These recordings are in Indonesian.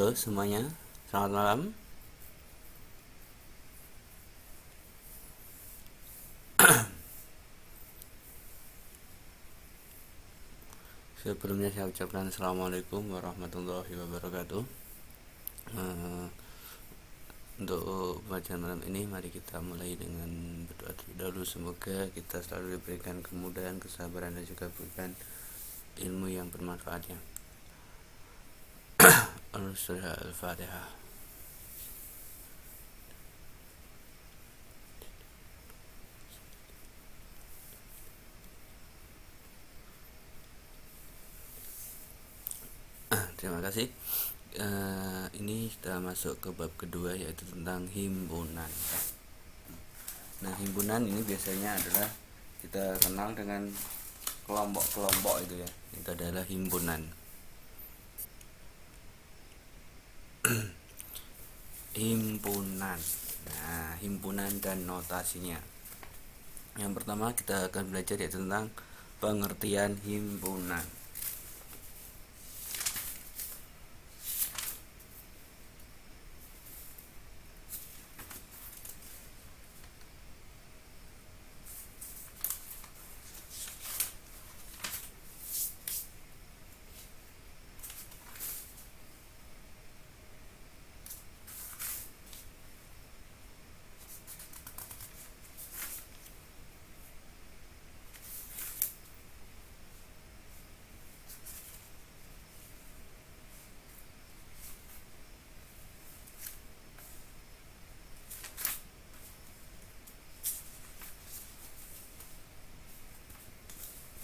Halo semuanya, selamat malam. Sebelumnya saya ucapkan Assalamualaikum warahmatullahi wabarakatuh. Eh, Untuk pembacaan malam ini, mari kita mulai dengan berdoa terlebih dahulu. Semoga kita selalu diberikan kemudahan, kesabaran, dan juga berikan ilmu yang bermanfaat ya. Al-Fatihah. Terima kasih. Ini kita masuk ke bab kedua, yaitu tentang himpunan. Nah, himpunan ini biasanya adalah kita kenal dengan kelompok-kelompok itu ya. Itu adalah himpunan. Himpunan. Nah, himpunan dan notasinya. Yang pertama kita akan belajar yaitu tentang pengertian himpunan.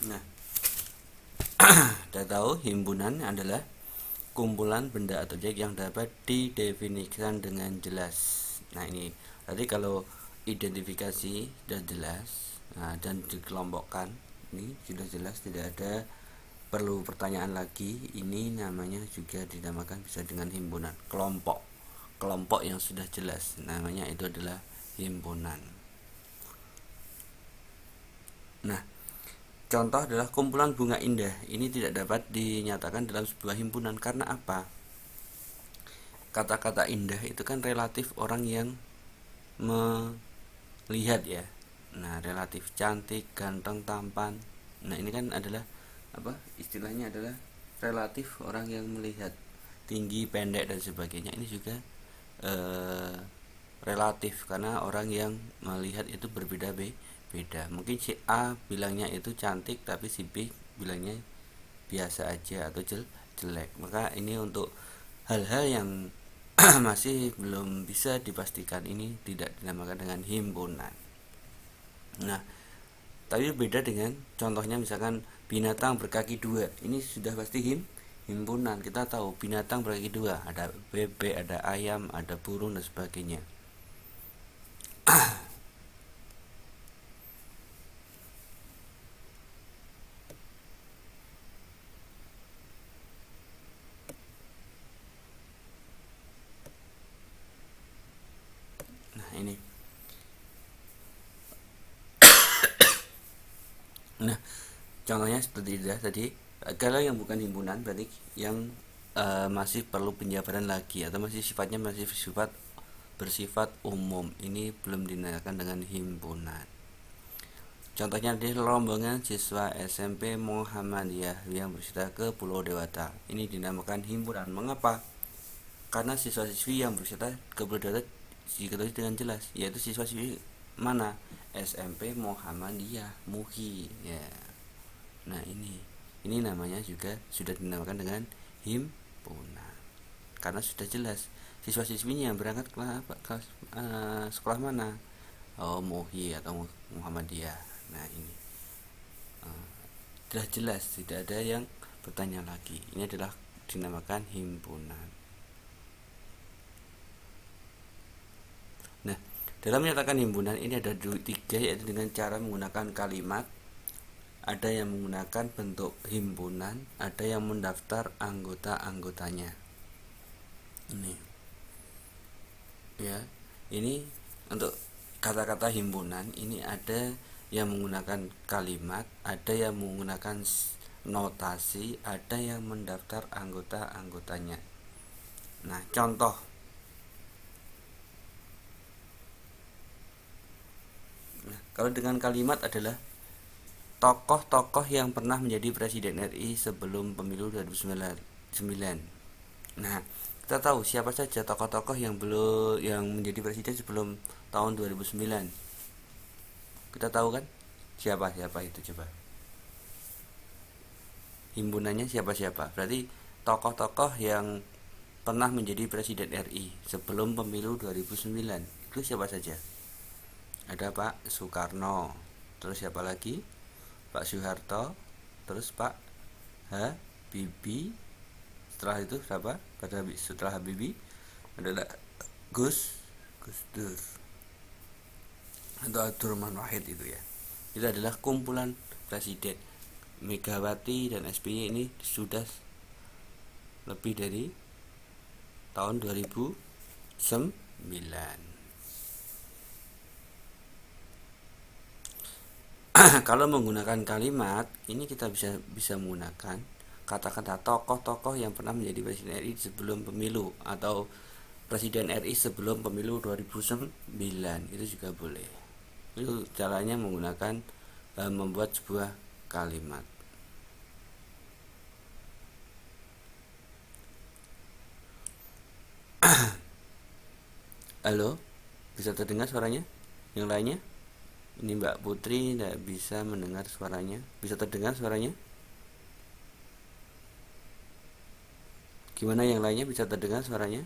Nah, kita tahu himpunan adalah kumpulan benda atau objek yang dapat didefinisikan dengan jelas. Nah, ini tadi kalau identifikasi sudah jelas, dan dikelompokkan ini sudah jelas, tidak ada perlu pertanyaan lagi. Ini namanya juga dinamakan bisa dengan himpunan. Kelompok yang sudah jelas namanya itu adalah himpunan. Nah, contoh adalah kumpulan bunga indah. Ini tidak dapat dinyatakan dalam sebuah himpunan karena apa? Kata-kata indah itu kan relatif orang yang melihat ya. Nah, relatif cantik, ganteng, tampan. Nah, ini kan adalah apa? Istilahnya adalah relatif orang yang melihat, tinggi, pendek dan sebagainya. Ini juga relatif karena orang yang melihat itu berbeda-beda. Mungkin si A bilangnya itu cantik tapi si B bilangnya biasa aja atau jelek. Maka ini untuk hal-hal yang masih belum bisa dipastikan, ini tidak dinamakan dengan himpunan. Nah, tapi beda dengan contohnya misalkan binatang berkaki dua. Ini sudah pasti himpunan. Kita tahu binatang berkaki dua, ada bebek, ada ayam, ada burung dan sebagainya. Nah, ini. Nah, contohnya seperti itu tadi. Kalau yang bukan himpunan berarti yang masih perlu penjabaran lagi atau masih sifatnya masih bersifat umum. Ini belum dinamakan dengan himpunan. Contohnya di rombongan siswa SMP Muhammadiyah yang bercerita ke Pulau Dewata. Ini dinamakan himpunan. Mengapa? Karena siswa-siswi yang bercerita ke Pulau Dewata diketahui dengan jelas, yaitu siswa-siswi mana? SMP Muhammadiyah MUHI ya. Nah, ini namanya juga sudah dinamakan dengan himpunan karena sudah jelas siswa-siswinya yang berangkat ke sekolah mana. Oh, MUHI atau Muhammadiyah. Nah, ini sudah jelas, tidak ada yang bertanya lagi. Ini adalah dinamakan himpunan. Nah, dalam menyatakan himpunan ini ada tiga, yaitu dengan cara menggunakan kalimat. Ada yang menggunakan bentuk himpunan, ada yang mendaftar anggota-anggotanya. Ini ya, ini untuk kata-kata himpunan ini ada yang menggunakan kalimat, ada yang menggunakan notasi, ada yang mendaftar anggota-anggotanya. Nah, contoh. Nah, kalau dengan kalimat adalah tokoh-tokoh yang pernah menjadi presiden RI sebelum pemilu 2009. Nah, kita tahu siapa saja tokoh-tokoh yang menjadi presiden sebelum tahun 2009. Kita tahu kan? Siapa itu coba? Himpunannya siapa-siapa? Berarti tokoh-tokoh yang pernah menjadi presiden RI sebelum pemilu 2009. Itu siapa saja? Ada Pak Soekarno. Terus siapa lagi? Pak Soeharto. Terus Pak Habibie. Setelah itu siapa? Setelah Habibie adalah Gus Dur atau Abdurrahman Wahid itu ya. Itu adalah kumpulan presiden. Megawati dan SBY ini sudah lebih dari tahun 2009. Kalau menggunakan kalimat ini kita bisa menggunakan kata-kata tokoh-tokoh yang pernah menjadi presiden RI sebelum pemilu atau presiden RI sebelum pemilu 2009, itu juga boleh. Itu caranya menggunakan membuat sebuah kalimat. Halo, bisa terdengar suaranya? Yang lainnya? Ini Mbak Putri tidak bisa mendengar suaranya. Bisa terdengar suaranya? Gimana yang lainnya, bisa terdengar suaranya?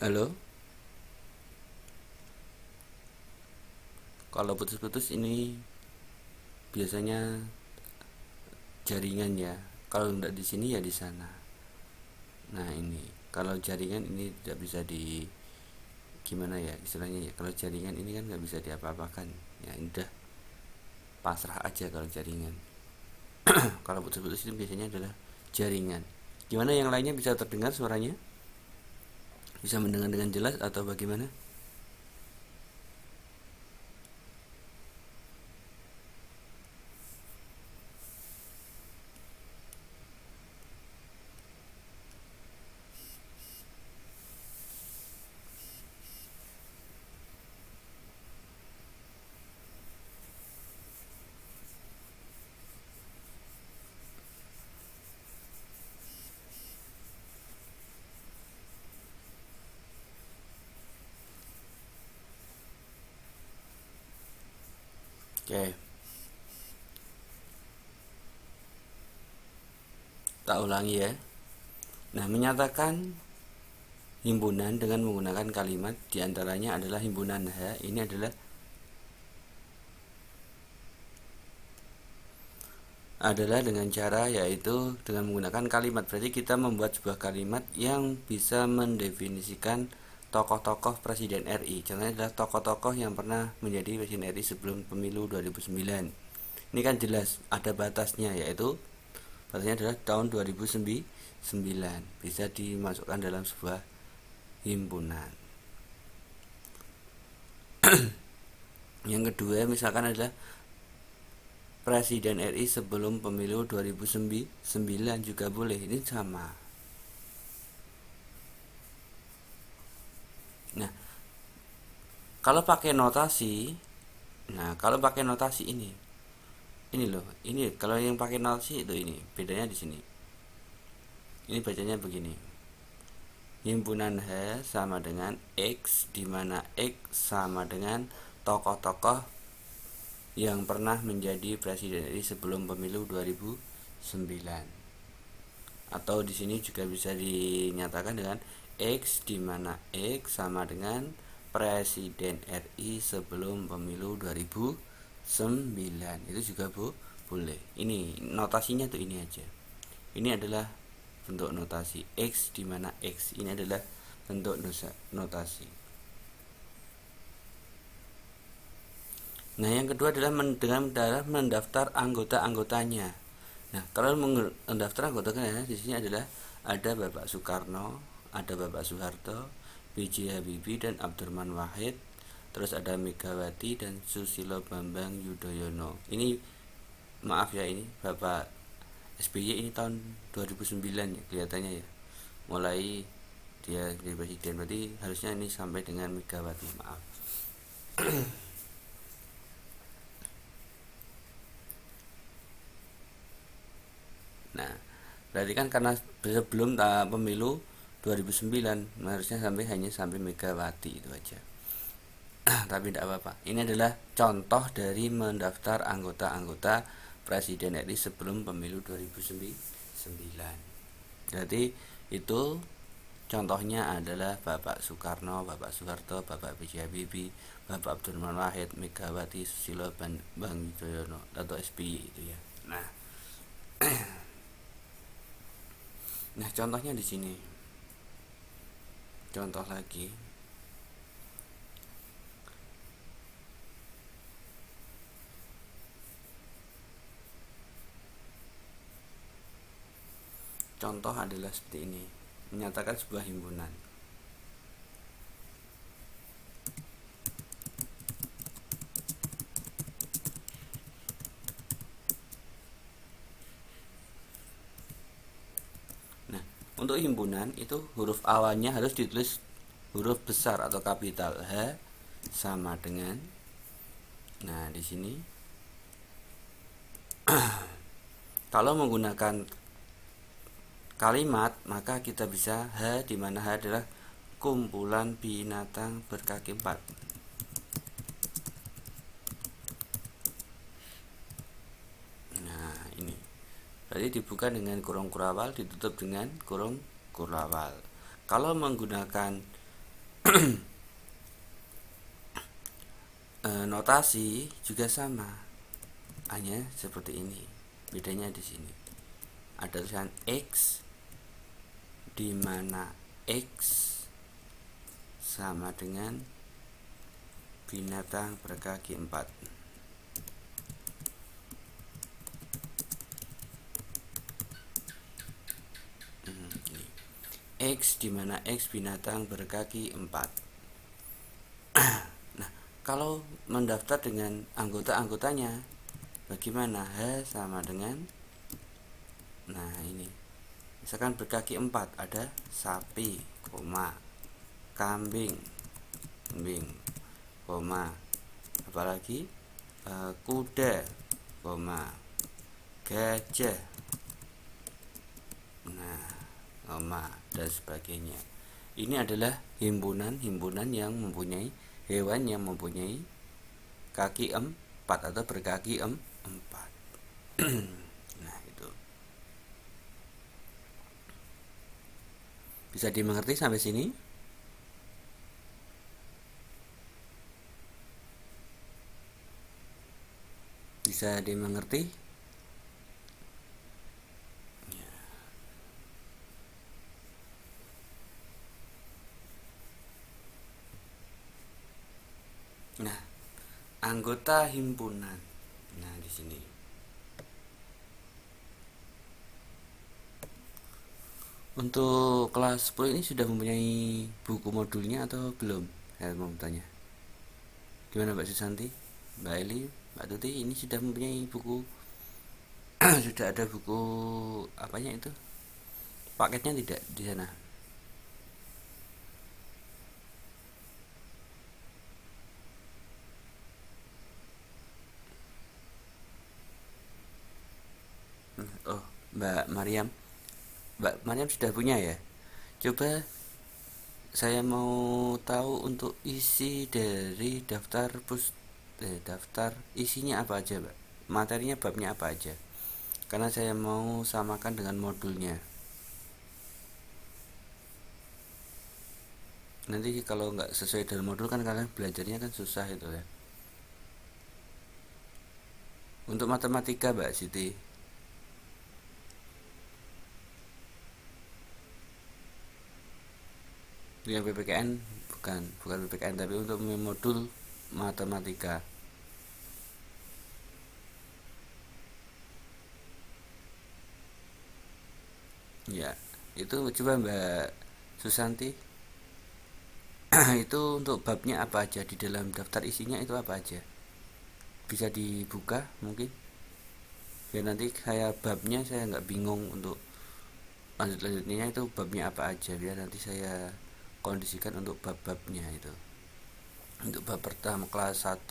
Halo? Kalau putus-putus ini biasanya jaringan ya. Kalau tidak di sini ya di sana. Nah, ini kalau jaringan ini tidak bisa di gimana ya istilahnya ya. Kalau jaringan ini kan nggak bisa diapa-apakan. Ya udah pasrah aja kalau jaringan. Kalau putus-putus itu biasanya adalah jaringan. Gimana yang lainnya, bisa terdengar suaranya? Bisa mendengar dengan jelas atau bagaimana? Oke, tak ulangi ya. Nah, menyatakan himpunan dengan menggunakan kalimat diantaranya adalah himpunan H. Ini adalah dengan cara yaitu dengan menggunakan kalimat. Berarti kita membuat sebuah kalimat yang bisa mendefinisikan tokoh-tokoh presiden RI. Contohnya adalah tokoh-tokoh yang pernah menjadi presiden RI sebelum pemilu 2009. Ini kan jelas ada batasnya, yaitu batasnya adalah tahun 2009. Bisa dimasukkan dalam sebuah himpunan. Yang kedua misalkan adalah presiden RI sebelum pemilu 2009 juga boleh. Ini sama. Nah, kalau pakai notasi, ini loh, ini kalau yang pakai notasi itu ini bedanya di sini. Ini bacanya begini. Himpunan H sama dengan X, di mana X sama dengan tokoh-tokoh yang pernah menjadi presiden RI sebelum pemilu 2009. Atau di sini juga bisa dinyatakan dengan X, di mana X sama dengan presiden RI sebelum pemilu 2009. Itu juga boleh. Ini notasinya tuh ini aja. Ini adalah bentuk notasi X, di mana X ini adalah bentuk notasi. Nah, yang kedua adalah dengan mendaftar anggota-anggotanya. Nah, kalau mendaftar anggotanya di sini adalah ada Bapak Soekarno, ada Bapak Soeharto, B.J. Habibie dan Abdurrahman Wahid, terus ada Megawati dan Susilo Bambang Yudhoyono. Ini maaf ya, ini Bapak SBY ini tahun 2009 ya kelihatannya ya, mulai dia jadi presiden, berarti harusnya ini sampai dengan Megawati, maaf. Nah, berarti kan karena sebelum pemilu 2009 harusnya hanya sampai Megawati itu aja. Tapi tidak apa-apa. Ini adalah contoh dari mendaftar anggota-anggota Presiden RI sebelum pemilu 2009. Jadi itu contohnya adalah Bapak Soekarno, Bapak Soeharto, Bapak B.J. Habibie, Bapak Abdurrahman Wahid, Megawati, Susilo Bambang Yudhoyono atau SBY itu ya. Nah, contohnya di sini. Contoh lagi. Contoh adalah seperti ini. Menyatakan sebuah himpunan. Nah, untuk himpunan itu huruf awalnya harus ditulis huruf besar atau kapital. H sama dengan, nah di sini kalau menggunakan kalimat maka kita bisa H, di mana H adalah kumpulan binatang berkaki empat. Nah, ini berarti dibuka dengan kurung kurawal, ditutup dengan kurung kurawal. Kalau menggunakan notasi juga sama, hanya seperti ini. Bedanya di sini ada tulisan X, di mana X sama dengan binatang berkaki empat. X, di mana X binatang berkaki empat. Nah, kalau mendaftar dengan anggota-anggotanya bagaimana? H sama dengan, nah ini misalkan berkaki empat ada sapi, kambing, apalagi kuda, gajah, dan sebagainya. Ini adalah himpunan yang mempunyai hewan yang mempunyai kaki empat atau berkaki empat. Nah, itu bisa dimengerti sampai sini? Bisa dimengerti? Nah, anggota himpunan. Nah, di sini. Untuk kelas 10 ini sudah mempunyai buku modulnya atau belum? Saya mau tanya. Gimana Mbak Susanti? Mbak Eli, Mbak Tuti, ini sudah mempunyai buku sudah ada buku apanya itu? Paketnya tidak di sana? Oh, Mbak Mariam sudah punya ya? Coba saya mau tahu untuk isi dari daftar isinya apa aja, Mbak? Materinya babnya apa aja? Karena saya mau samakan dengan modulnya. Nanti kalau nggak sesuai dengan modul kan kalian belajarnya kan susah itu ya. Untuk matematika, Mbak Siti. yang PPKN bukan PPKN tapi untuk modul matematika. Ya, itu coba Mbak Susanti. Itu untuk babnya apa aja, di dalam daftar isinya itu apa aja, bisa dibuka mungkin, biar nanti saya babnya saya nggak bingung untuk lanjutnya itu babnya apa aja, biar nanti saya kondisikan untuk bab-babnya itu. Untuk bab pertama kelas 1,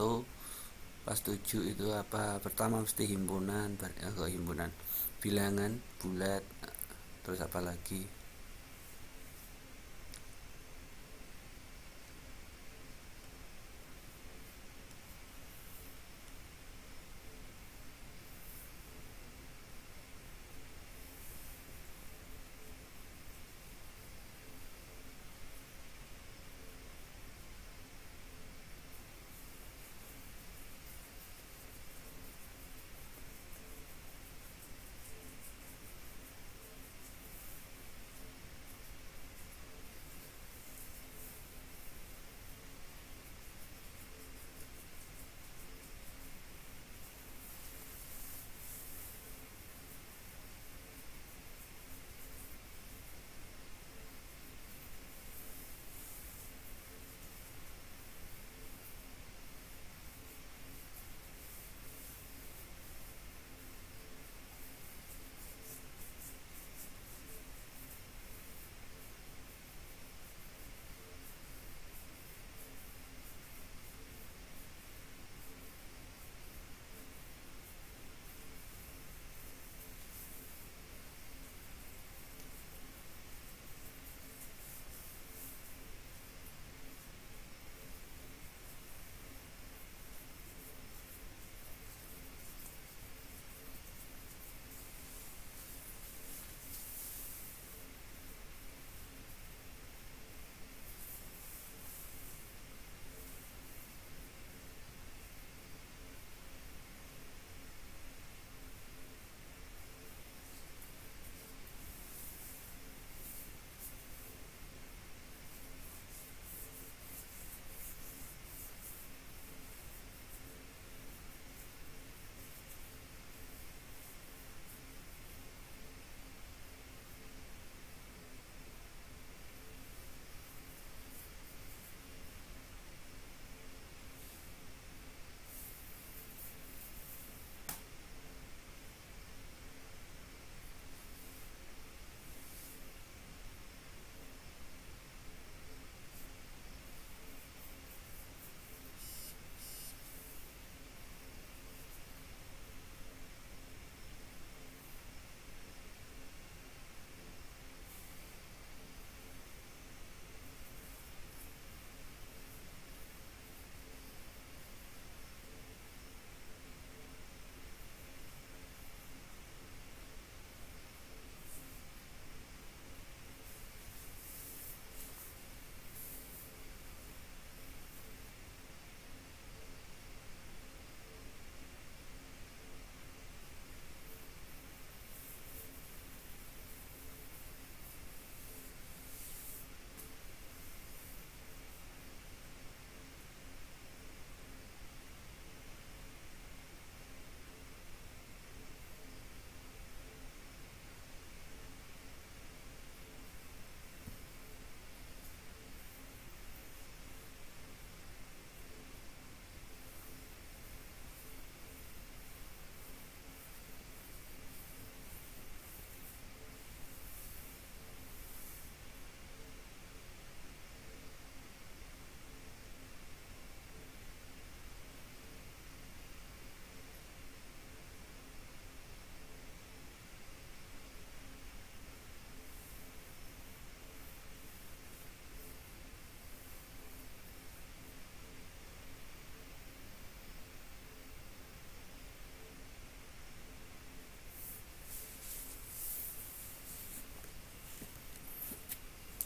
kelas 7 itu apa, pertama mesti himpunan, himpunan bilangan bulat, terus apa lagi.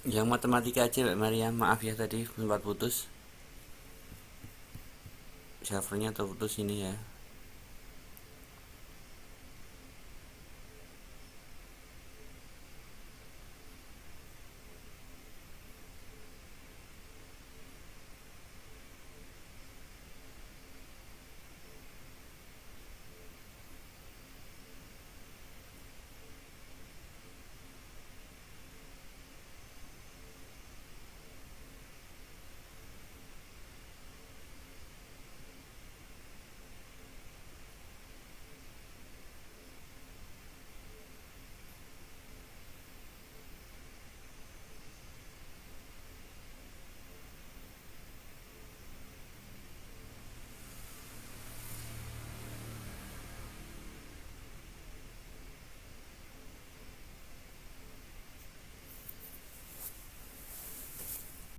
Yang matematika aja Mbak Maria, maaf ya tadi sempat putus servernya, terputus ini ya.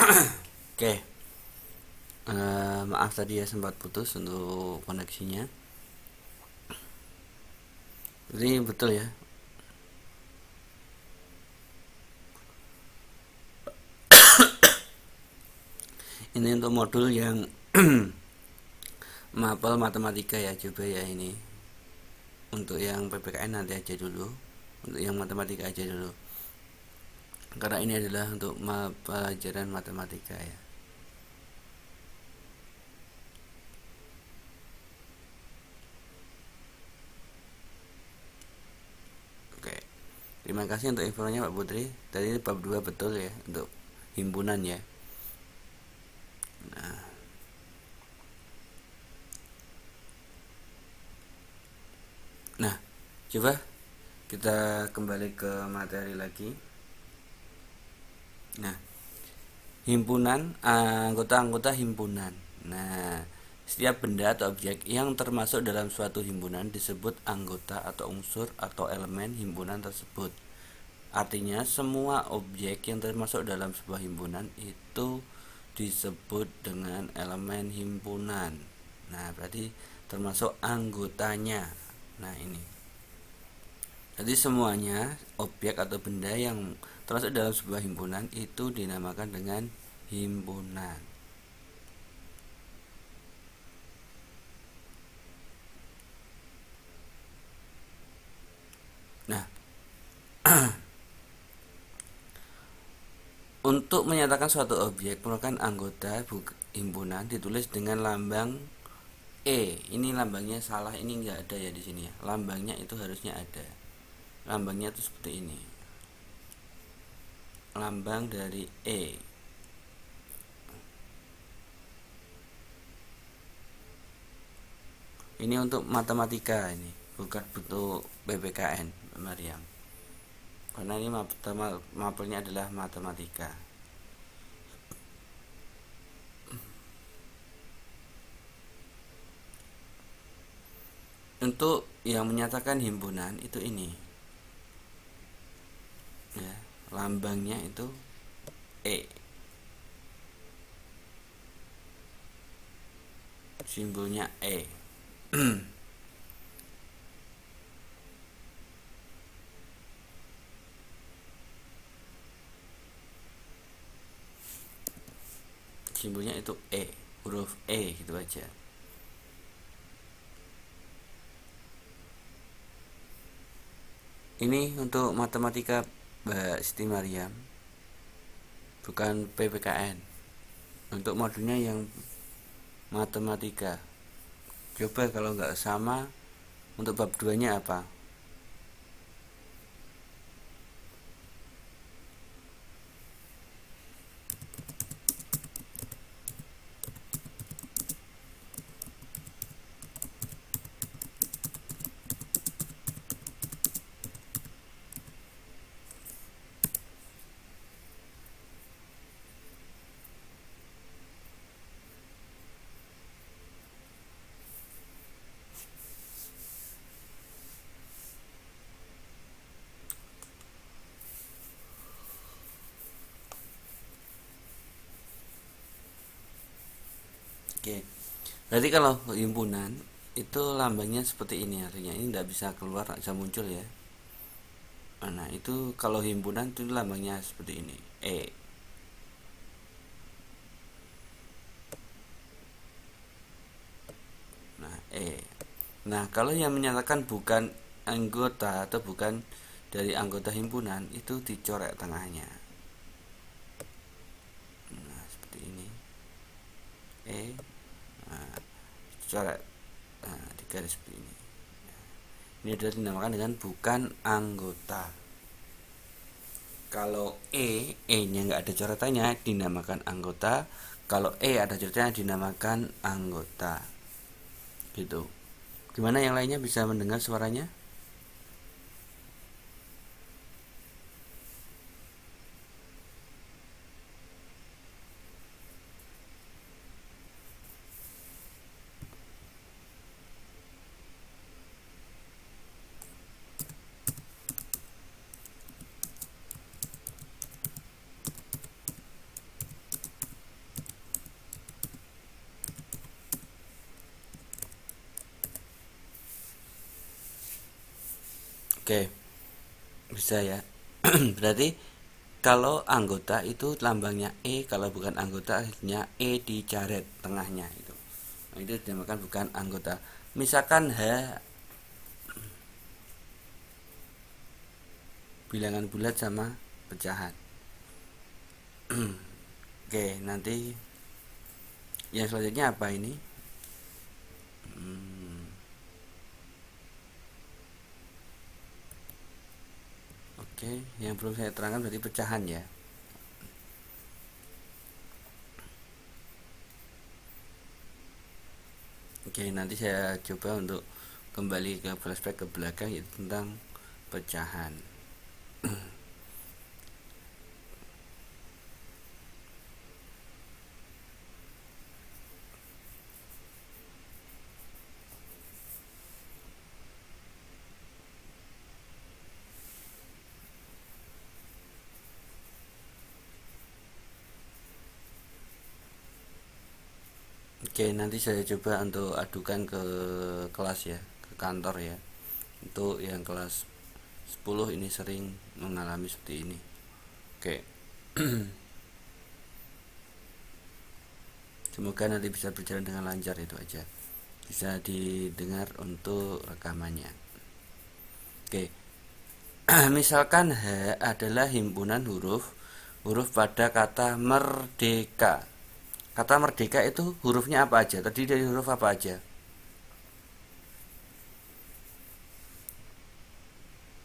Oke, maaf tadi ya sempat putus untuk koneksinya. Jadi betul ya. Ini untuk modul yang mapel matematika ya, coba ya ini. Untuk yang PPKN nanti aja dulu. Untuk yang matematika aja dulu. Karena ini adalah untuk pelajaran matematika ya. Oke. Terima kasih untuk infonya Pak Putri. Tadi ini bab 2 betul ya untuk himpunan ya. Nah, nah, coba kita kembali ke materi lagi. Nah, himpunan, anggota-anggota himpunan. Nah, setiap benda atau objek yang termasuk dalam suatu himpunan disebut anggota atau unsur atau elemen himpunan tersebut. Artinya, semua objek yang termasuk dalam sebuah himpunan itu disebut dengan elemen himpunan. Nah, berarti termasuk anggotanya. Nah, ini. Jadi semuanya objek atau benda yang termasuk dalam sebuah himpunan itu dinamakan dengan himpunan. Nah, untuk menyatakan suatu objek merupakan anggota himpunan ditulis dengan lambang E. Ini lambangnya salah, ini enggak ada ya di sini ya. Lambangnya itu harusnya ada. Lambangnya itu seperti ini. Lambang dari E. Ini untuk matematika ini, bukan untuk PPKN, Mariam. Karena ini mapelnya adalah matematika. Untuk yang menyatakan himpunan itu ini. Ya, lambangnya itu E. Simbolnya E. Simbolnya itu E, huruf E gitu aja. Ini untuk matematika Mbak Siti Mariam, bukan PPKN. Untuk modulnya yang matematika. Coba kalau nggak sama, untuk bab 2-nya apa? Oke. Berarti kalau himpunan itu lambangnya seperti ini, artinya ini tidak bisa keluar, tidak bisa muncul ya. Nah, itu kalau himpunan itu lambangnya seperti ini, E. Nah, E. Nah, kalau yang menyatakan bukan anggota atau bukan dari anggota himpunan itu dicoret tengahnya. Nah, seperti ini. E. Nah, coret. Nah, di garis seperti ini. Ini adalah dinamakan dengan bukan anggota. Kalau E-nya nggak ada coretannya dinamakan anggota. Kalau E ada coretannya dinamakan anggota. Gitu. Gimana yang lainnya bisa mendengar suaranya? Oke, bisa ya. Berarti kalau anggota itu lambangnya E, kalau bukan anggota akhirnya E dicaret tengahnya itu. Nah, itu dinamakan bukan anggota. Misalkan H bilangan bulat sama pecahan. Oke, nanti yang selanjutnya apa ini? Oke, yang belum saya terangkan berarti pecahan ya. Oke, nanti saya coba untuk kembali ke flashback ke belakang yaitu tentang pecahan. Oke, nanti saya coba untuk adukan ke kelas ya, ke kantor ya. Untuk yang kelas 10 ini sering mengalami seperti ini. Oke. Semoga nanti bisa berjalan dengan lancar, itu aja. Bisa didengar untuk rekamannya. Oke. Misalkan H adalah himpunan huruf pada kata merdeka. Kata merdeka itu hurufnya apa aja? Terdiri dari huruf apa aja?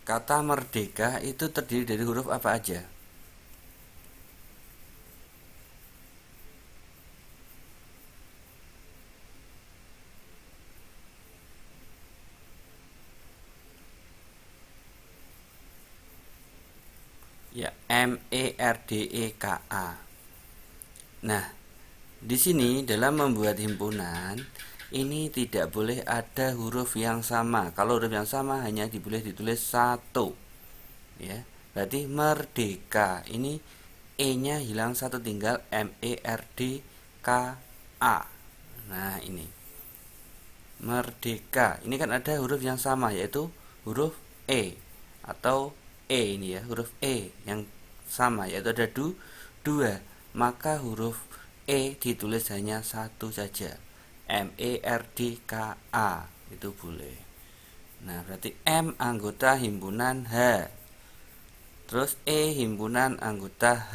Kata merdeka itu terdiri dari huruf apa aja? Ya, MERDEKA. Nah, di sini dalam membuat himpunan ini tidak boleh ada huruf yang sama. Kalau huruf yang sama hanya boleh ditulis satu. Ya, berarti merdeka. Ini E-nya hilang satu, tinggal MERDKA. Nah, ini merdeka. Ini kan ada huruf yang sama yaitu huruf E atau E ini ya, huruf E yang sama yaitu ada dua. Maka huruf E ditulis hanya satu saja. MERDKA itu boleh. Nah, berarti M anggota himpunan H. Terus E himpunan anggota H.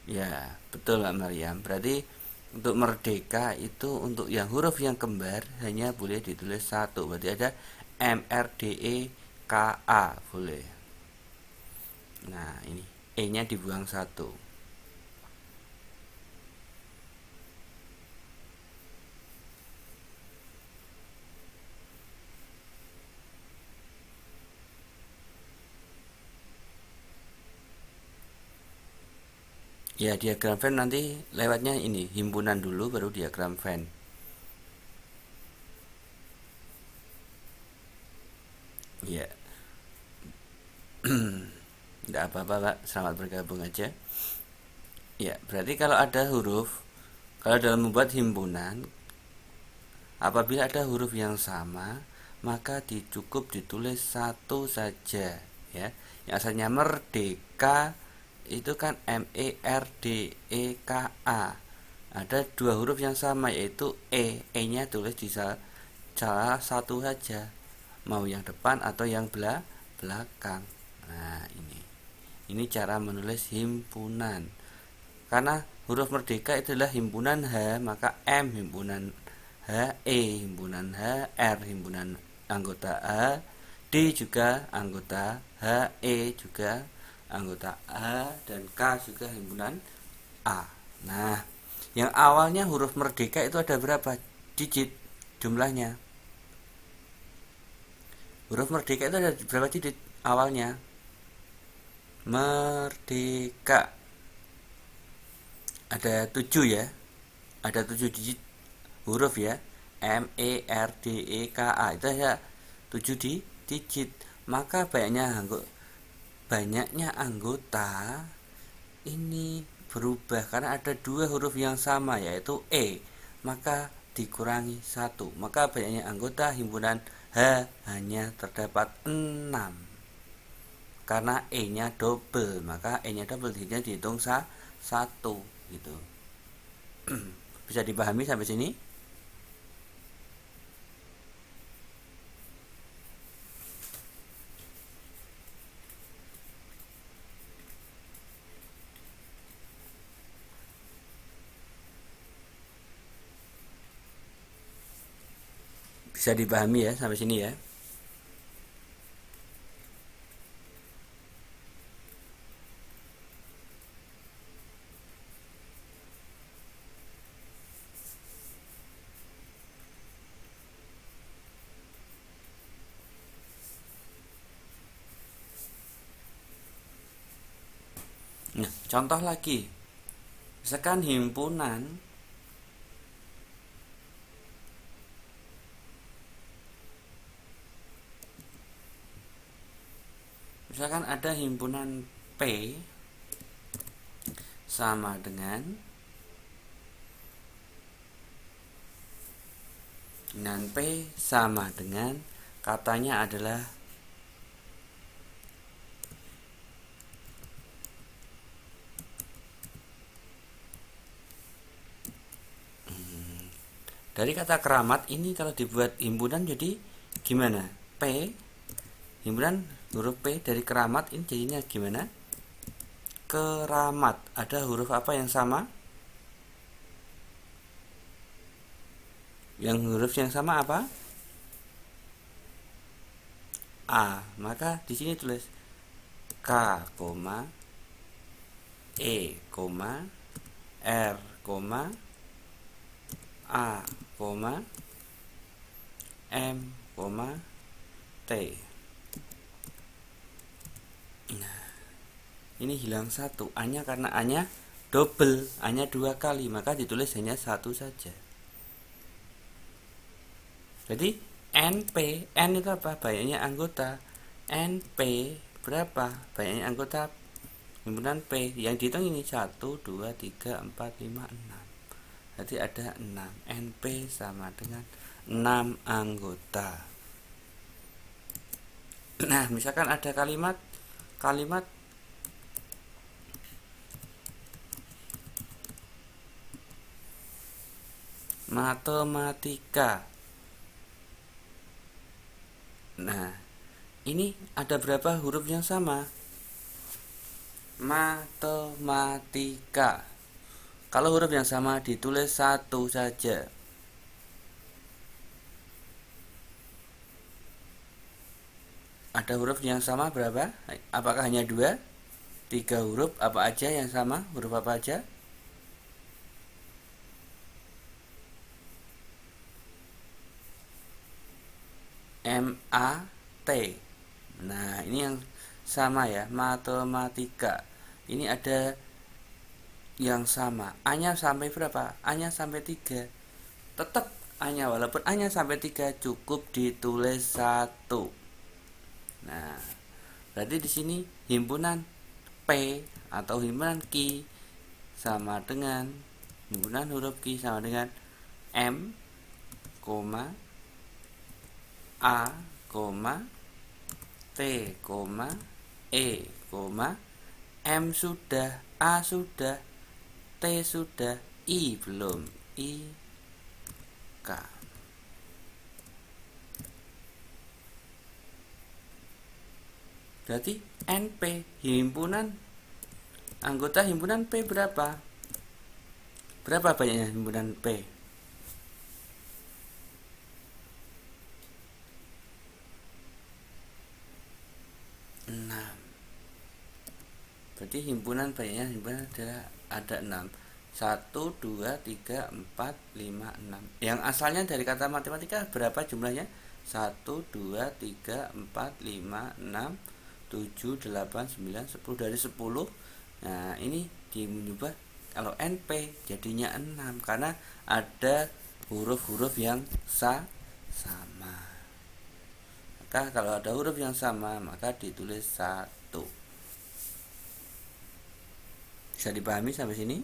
Ya, betul Mbak Maryam. Berarti untuk merdeka itu untuk yang huruf yang kembar hanya boleh ditulis satu. Berarti ada MERDEKA boleh. Nah, ini E-nya dibuang satu. Ya, diagram Venn nanti lewatnya ini, himpunan dulu baru diagram Venn. Ya, tidak apa-apa Pak, selamat bergabung aja. Ya, berarti kalau dalam membuat himpunan, apabila ada huruf yang sama, maka cukup ditulis satu saja, ya. Yang asalnya merdeka itu kan MERDEKA. Ada dua huruf yang sama yaitu E-nya tulis di salah satu saja, mau yang depan atau yang belakang. Nah, ini cara menulis himpunan. Karena huruf merdeka itulah himpunan H, maka M himpunan H, E himpunan H, R himpunan anggota H, D juga anggota H, E juga anggota A, dan K juga himpunan A. Nah, yang awalnya huruf merdeka itu ada berapa digit jumlahnya? Huruf merdeka itu ada berapa digit awalnya? Merdeka ada 7 ya, ada 7 digit huruf ya, MERDEKA itu ya 7 digit. Maka banyaknya anggota ini berubah karena ada dua huruf yang sama yaitu E, maka dikurangi satu, maka banyaknya anggota himpunan hanya terdapat 6. Karena E-nya double, maka E-nya double dihitung satu gitu. Bisa dipahami sampai sini? Bisa dipahami ya sampai sini ya. Nah, contoh lagi. Misalkan himpunan ada himpunan P sama dengan P sama dengan katanya adalah dari kata keramat ini kalau dibuat himpunan jadi gimana? P himpunan huruf P dari keramat ini jadinya gimana? Keramat. Ada huruf apa yang sama? Yang huruf yang sama apa? A. Maka di sini tulis K, E, R, A, M, T. Nah, ini hilang satu. A-nya karena A-nya double, A-nya 2 kali, maka ditulis hanya satu saja. Jadi NP, N itu apa? Banyaknya anggota. NP berapa? Banyaknya anggota himpunan P. Yang dihitung ini 1, 2, 3, 4, 5, 6. Berarti ada 6. NP sama dengan 6 anggota. Nah, misalkan ada kalimat matematika. Nah, ini ada berapa huruf yang sama? Matematika. Kalau huruf yang sama ditulis satu saja. Ada huruf yang sama berapa? Apakah hanya 2? 3 huruf apa aja yang sama? Huruf apa aja? MAT. Nah, ini yang sama ya, matematika. Ini ada yang sama. A-nya sampai berapa? A-nya sampai 3. Tetap A-nya walaupun A-nya sampai 3 cukup ditulis 1. Nah, berarti di sini himpunan P atau himpunan Q sama dengan himpunan huruf Q sama dengan M, A, T, E, M sudah, A sudah, T sudah, I belum, I, K. Berarti NP himpunan anggota himpunan P berapa? Berapa banyaknya himpunan P? 6. Berarti himpunan banyaknya himpunan adalah ada 6. 1, 2, 3, 4, 5, 6. Yang asalnya dari kata matematika berapa jumlahnya? 1, 2, 3, 4, 5, 6, 7, 8, 9, 10. Dari 10. Nah, ini diubah kalau NP jadinya 6 karena ada huruf-huruf yang sama. Maka kalau ada huruf yang sama maka ditulis 1. Bisa dipahami sampai sini?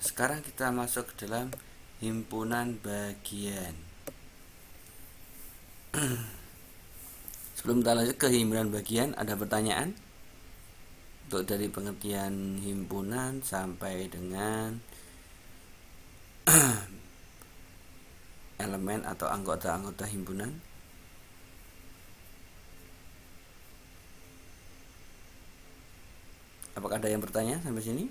sekarang kita masuk ke dalam himpunan bagian. Sebelum kita lanjut ke himpunan bagian, ada pertanyaan untuk dari pengertian himpunan sampai dengan elemen atau anggota-anggota himpunan? Apakah ada yang bertanya sampai sini?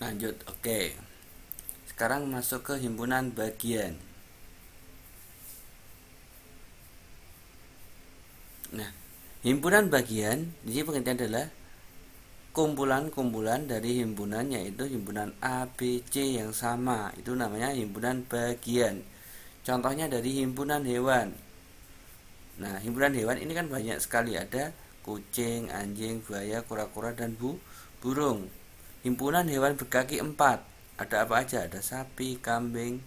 Lanjut, oke. Sekarang masuk ke himpunan bagian. Nah, himpunan bagian di sini pengertian adalah kumpulan-kumpulan dari himpunan, yaitu himpunan A, B, C yang sama. Itu namanya himpunan bagian. Contohnya dari himpunan hewan. Nah, himpunan hewan ini kan banyak sekali, ada kucing, anjing, buaya, kura-kura, dan burung. Himpunan hewan berkaki 4, ada apa aja? Ada sapi, kambing,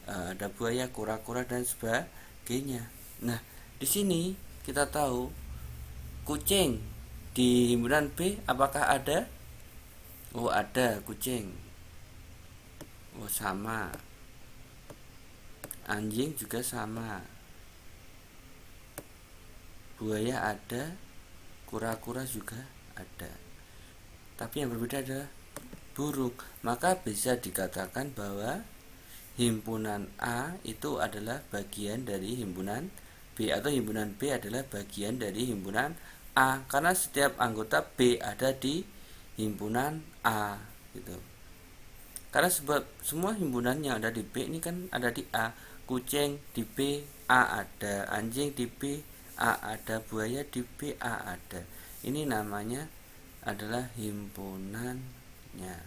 ada buaya, kura-kura, dan sebagainya. Nah, di sini kita tahu kucing di himpunan B apakah ada? Oh, ada kucing. Oh, sama. Anjing juga sama. Buaya ada, kura-kura juga ada. Tapi yang berbeda adalah burung. Maka bisa dikatakan bahwa himpunan A itu adalah bagian dari himpunan B, atau himpunan B adalah bagian dari himpunan A, karena setiap anggota B ada di himpunan A gitu. Karena sebab semua himpunan yang ada di B ini kan ada di A. Kucing di B, A ada. Anjing di B, A ada. Buaya di B, A ada. Ini namanya adalah himpunannya,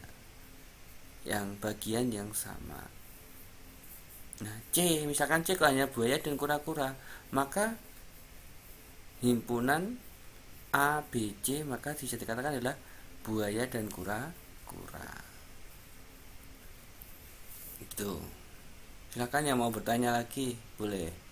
yang bagian yang sama. Nah, C, misalkan C hanya buaya dan kura-kura, maka himpunan A, B, C maka bisa dikatakan adalah buaya dan kura-kura. Itu. Silakan yang mau bertanya lagi, boleh.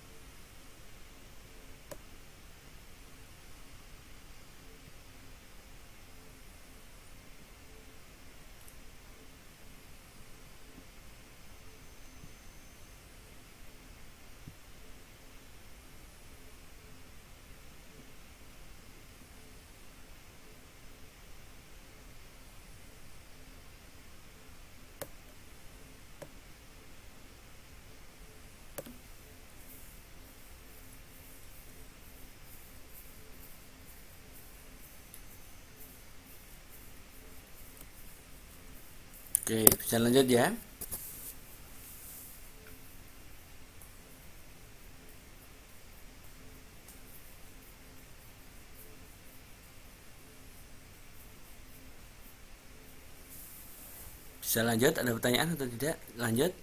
Oke, bisa lanjut ya. Bisa lanjut, ada pertanyaan atau tidak? Lanjut.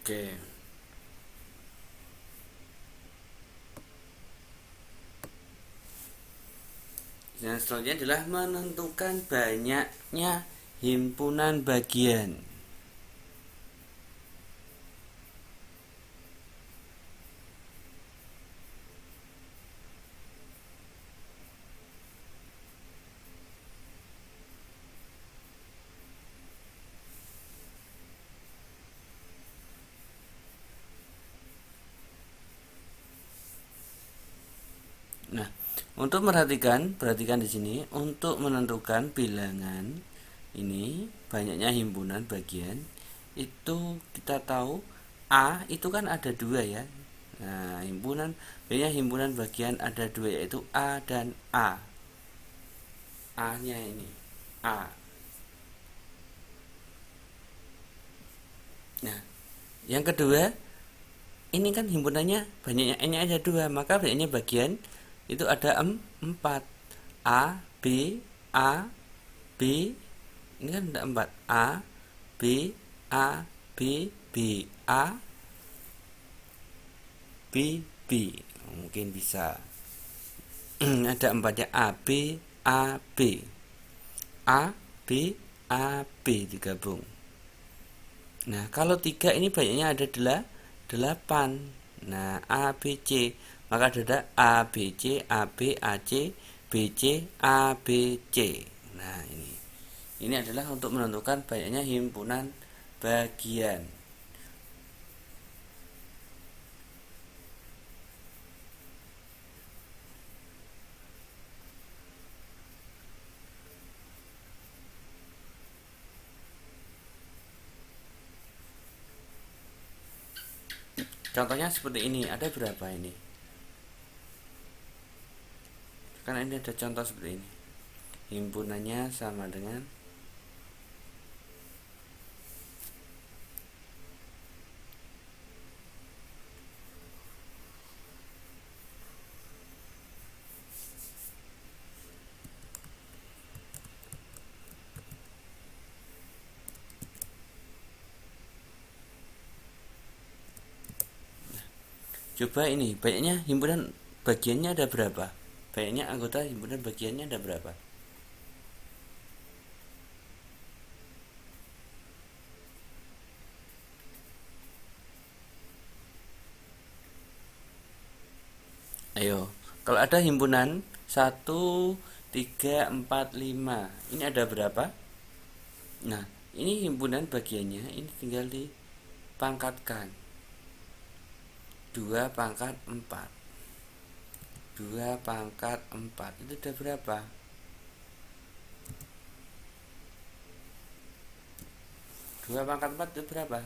Oke. Yang selanjutnya adalah menentukan banyaknya himpunan bagian. Nah, untuk perhatikan di sini untuk menentukan bilangan ini banyaknya himpunan bagian itu kita tahu A itu kan ada 2 ya. Nah, himpunan bagian ada 2, yaitu A dan A. A-nya ini A. Nah, yang kedua ini kan himpunannya banyaknya N-nya ada 2, maka banyaknya bagian itu ada 4. A, B, A, B, ini kan ada 4, A, B, A, B, B, A, B, B. Mungkin bisa. Ada 4 ya, A, B, A, B, A, B, A, B digabung. Nah, kalau 3 ini banyaknya ada 8. Nah, A, B, C. Maka ada A, B, C, A, B, A, C, B, C, A, B, C. Nah, ini adalah untuk menentukan banyaknya himpunan bagian. Contohnya seperti ini, ada berapa ini? Karena ini ada contoh seperti ini. Himpunannya sama dengan coba ini, banyaknya himpunan bagiannya ada berapa? Banyaknya anggota himpunan bagiannya ada berapa? Ayo, kalau ada himpunan 1, 3, 4, 5, ini ada berapa? Nah, ini himpunan bagiannya, ini tinggal dipangkatkan 2 pangkat 4, 2 pangkat 4, itu ada berapa? 2 pangkat 4 itu berapa?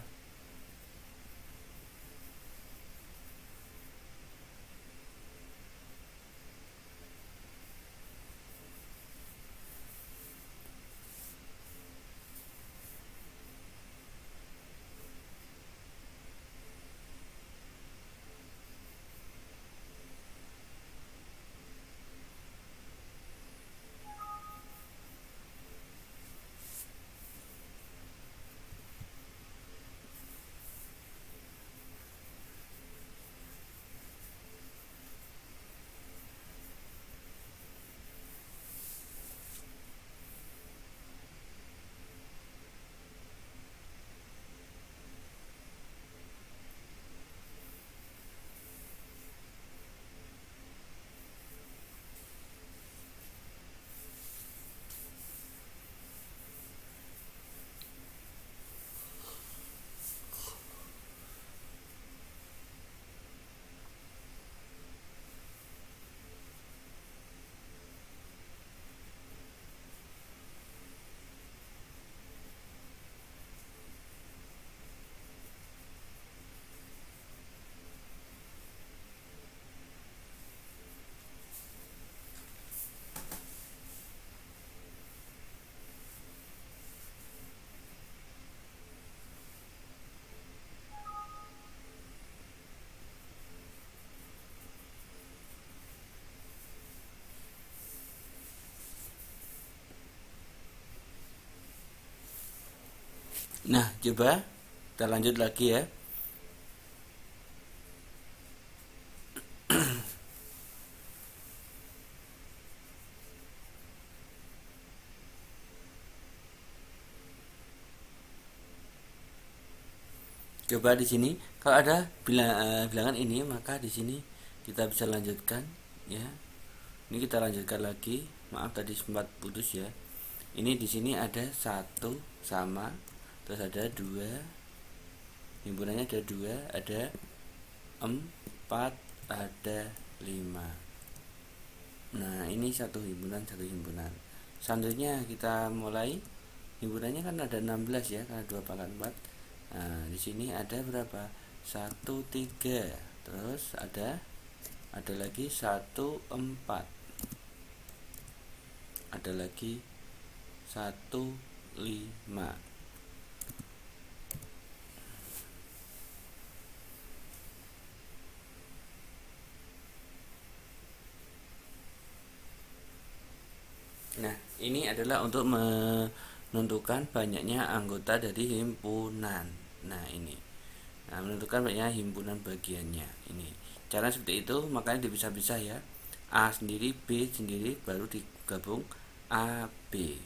Nah, coba kita lanjut lagi ya. Coba di sini kalau ada bilangan ini, maka di sini kita bisa lanjutkan ya. Ini kita lanjutkan lagi. Maaf tadi sempat putus ya. Ini di sini ada 1 sama, terus ada 2, himpunannya ada 2, ada 4, ada 5. Nah, ini satu himpunan. Selanjutnya kita mulai. Himpunannya kan ada 16 ya, karena 2 pangkat 4. Nah, di sini ada berapa? 1, 3. Terus ada lagi 1, 4. Ada lagi 1, 5. Nah, ini adalah untuk menentukan banyaknya anggota dari himpunan. Nah, ini. Nah, menentukan banyaknya himpunan bagiannya. Ini. Cara seperti itu, makanya dipisah-pisah ya. A sendiri, B sendiri, baru digabung AB.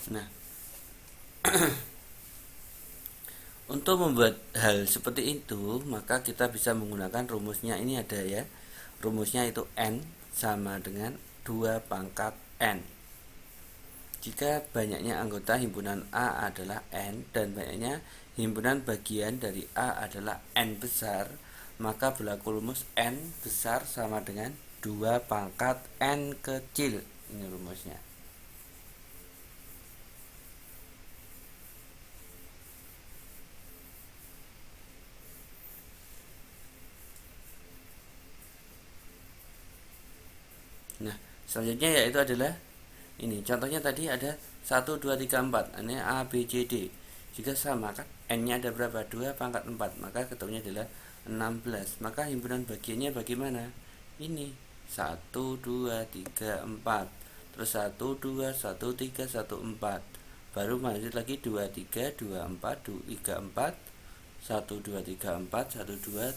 Nah, untuk membuat hal seperti itu, maka kita bisa menggunakan rumusnya. Ini ada ya. Rumusnya itu N sama dengan 2 pangkat N. Jika banyaknya anggota himpunan A adalah N dan banyaknya himpunan bagian dari A adalah N besar, maka berlaku rumus N besar sama dengan 2 pangkat N kecil. Ini rumusnya. Nah, selanjutnya yaitu adalah ini. Contohnya tadi ada 1, 2, 3, 4. Ini A, B, C, D. Jika sama kan N-nya ada berapa? 2 pangkat 4. Maka ketemunya adalah 16. Maka himpunan bagiannya bagaimana? Ini 1, 2, 3, 4. Terus 1, 2, 1, 3, 1, 4. Baru lanjut lagi 2, 3, 2, 4, 2, 3, 4. 1, 2, 3, 4, 1, 2,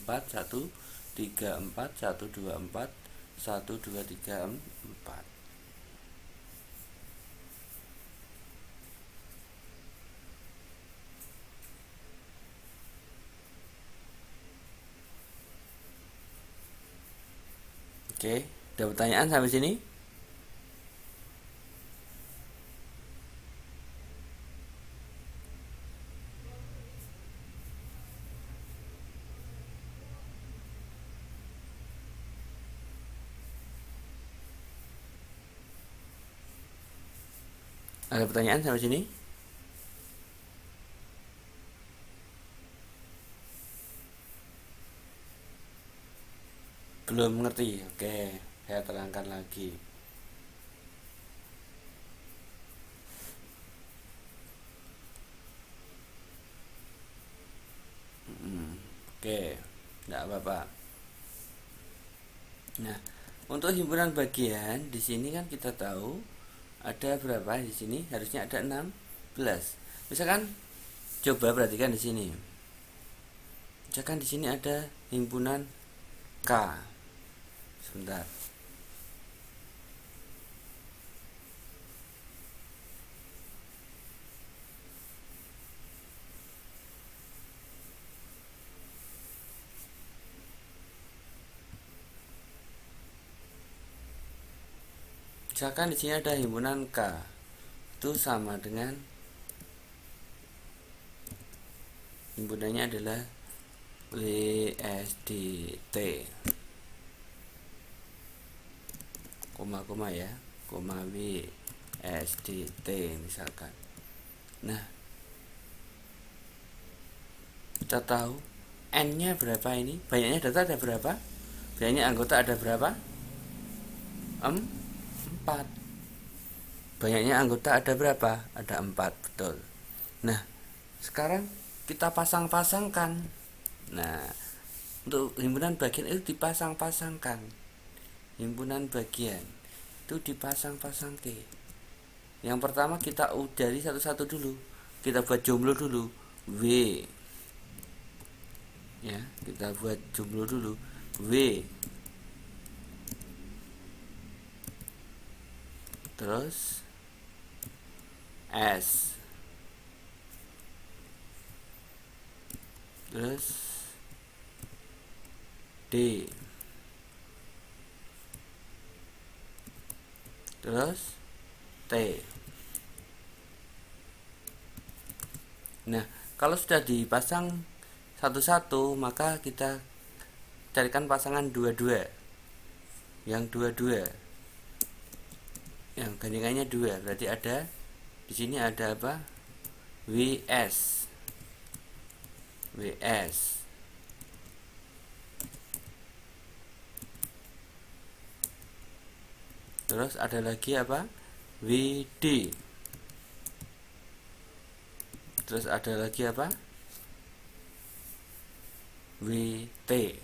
4, 1, 3, 4, 1, 2, 4, 1, 2, 3, 4. Oke, ada pertanyaan sampai sini? Ada pertanyaan sampai sini? Belum mengerti? Oke, saya terangkan lagi. Oke, tidak apa-apa. Nah, untuk himpunan bagian di sini kan kita tahu ada berapa di sini? Harusnya ada 16. Misalkan coba perhatikan di sini. Misalkan di sini ada himpunan K. Sebentar. Misalkan di sini ada himpunan K. Itu sama dengan himpunannya adalah WSDT. Koma ya, koma WSDT misalkan. Nah, kita tahu N-nya berapa ini? Banyaknya data ada berapa? Banyaknya anggota ada berapa? 4. Banyaknya anggota ada berapa? Ada 4, betul. Nah, sekarang kita pasang-pasangkan. Nah, untuk himpunan bagian itu dipasang-pasangkan. Himpunan bagian itu dipasang-pasang ke. Yang pertama kita dari satu-satu dulu. Kita buat jomblo dulu. W. Ya, kita buat jomblo dulu. W. Terus S. Terus D. Terus T. Nah, kalau sudah dipasang satu-satu, maka kita carikan pasangan dua-dua. Yang dua-dua. yang gandingannya 2, berarti ada di sini ada apa? WS. Terus ada lagi apa? WD. Terus ada lagi apa? WT.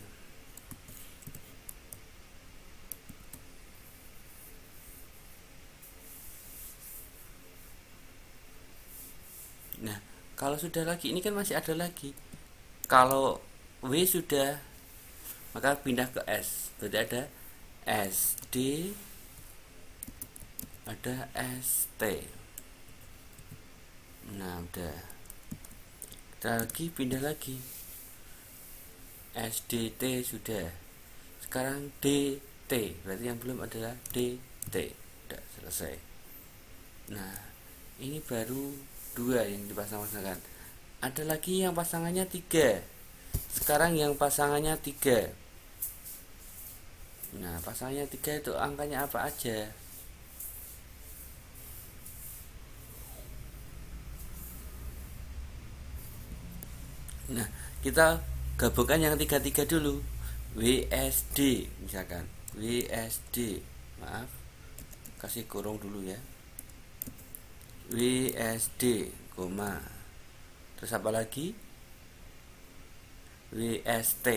Nah, kalau sudah lagi, ini kan masih ada lagi. Kalau W sudah, maka pindah ke S. Berarti ada SD, ada ST. Nah, udah. Kita lagi pindah lagi. SDT sudah. Sekarang DT. Berarti yang belum adalah DT. Udah selesai. Nah, ini baru 2 yang dipasang-pasangkan. Ada lagi yang pasangannya 3. Sekarang yang pasangannya 3. Nah, pasangannya 3 itu angkanya apa aja? Nah, kita gabungkan yang 3 dulu. WSD misalkan. WSD. Maaf, kasih kurung dulu ya. WSD, koma. Terus apa lagi? WST,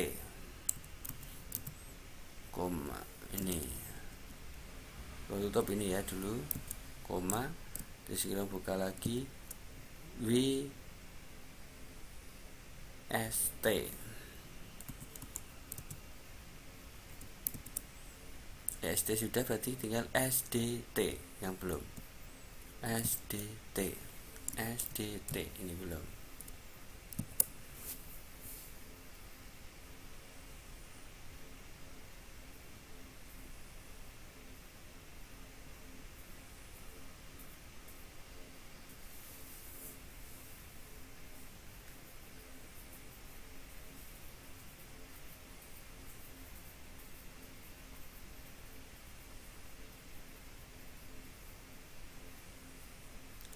koma. Ini. Tutup ini ya dulu, koma. Terus kita buka lagi. WST. ST sudah, berarti tinggal SDT yang belum. SDT ini belum.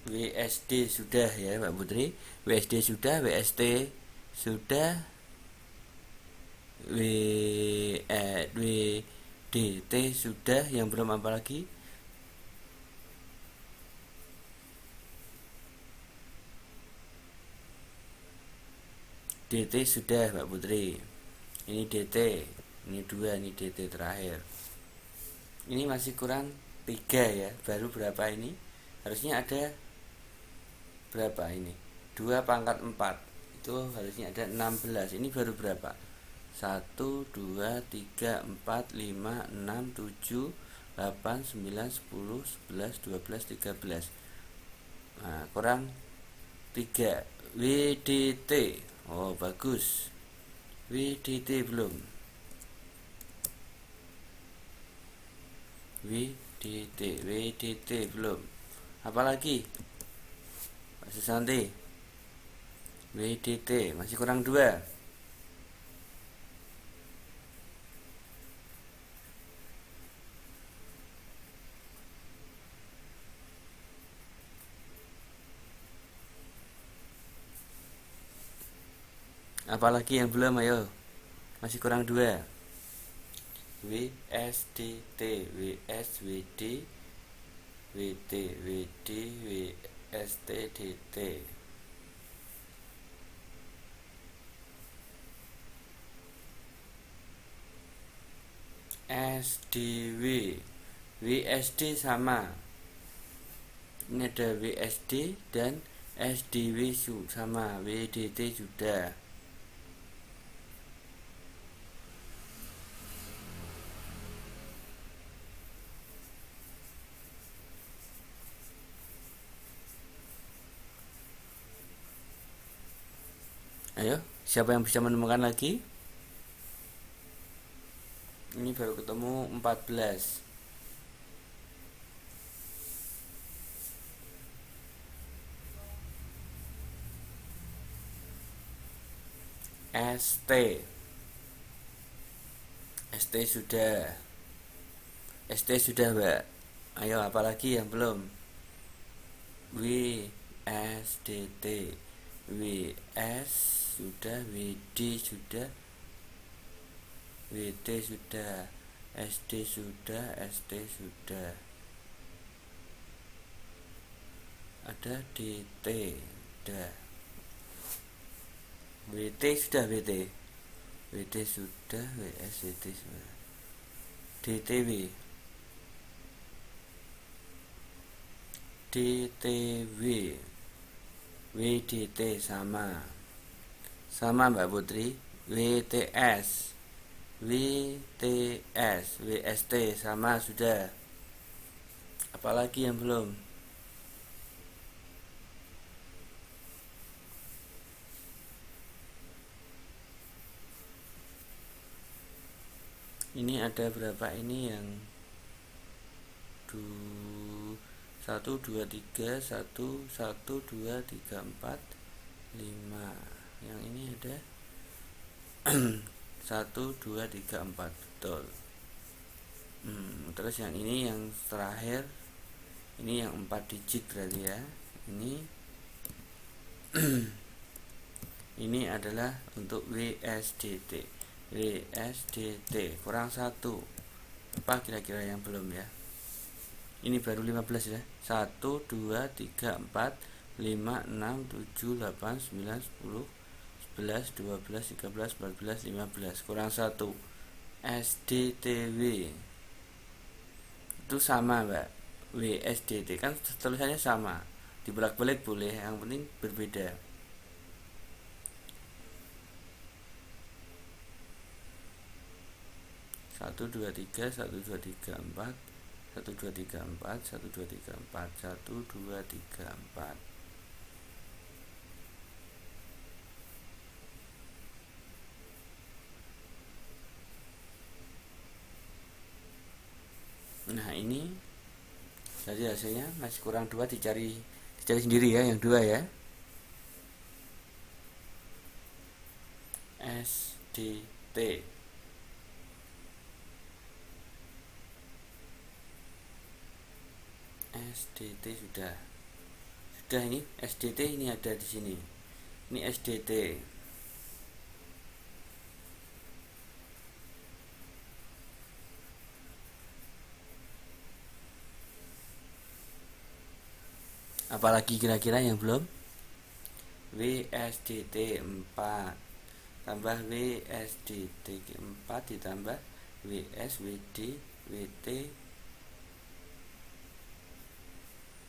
WSD sudah ya Mbak Putri. WSD sudah, WST sudah, WDT sudah. Yang belum apa lagi? DT sudah Mbak Putri. Ini DT, ini 2, ini DT terakhir. Ini masih kurang 3 ya. Baru berapa ini? Harusnya ada berapa ini? 2 pangkat 4. Itu harusnya ada 16. Ini baru berapa? 1, 2, 3, 4, 5, 6, 7, 8, 9, 10, 11, 12, 13. Nah, kurang 3. WDT. Oh, bagus. WDT belum. WDT belum. Apalagi? Pak Susanti. WDT masih kurang 2. Apalagi yang belum, ayo. Masih kurang 2. WSDT, WSWD, WT, WD, WSTDT. SDW, WSD sama. Ini ada WSD dan SDW sama. WDT sudah. Ayo, siapa yang bisa menemukan lagi? Ini baru ketemu 14. ST. ST sudah. ST sudah, Mbak. Ayo, apalagi yang belum? W S D T. W S sudah, W D sudah, W T sudah, S D sudah, S T sudah. Ada D T sudah. W T sudah, W T. W T sudah, W S D T sudah. D T W. D T W. W D T sama. Sama Mbak Putri. W T S. W T S. W S T sama sudah. Apalagi yang belum? Ini ada berapa ini yang 1 2 3 1 1 2 3 4 5. Yang ini ada 1 2 3 4 betul. Terus yang ini yang terakhir, ini yang 4 digit berarti ya. Ini adalah untuk WSDT. WSDT kurang 1. Apa kira-kira yang belum ya? Ini baru 15 ya. 1 2 3 4 5 6 7 8 9 10 11 12 13 14 15 kurang 1. SDTW itu sama Mbak. WSDT kan tulisannya sama, dibolak-balik boleh, yang penting berbeda. 1 2 3 1 2 3 4 1 2 3 4 1 2 3 4 1 2 3 4. Nah ini jadi hasilnya masih kurang 2, dicari sendiri ya yang 2 ya. SDT SDT sudah ini SDT ini ada di sini. Ini SDT. Apalagi kira-kira yang belum? WSDT 4 tambah WSDT 4 ditambah WS WD WT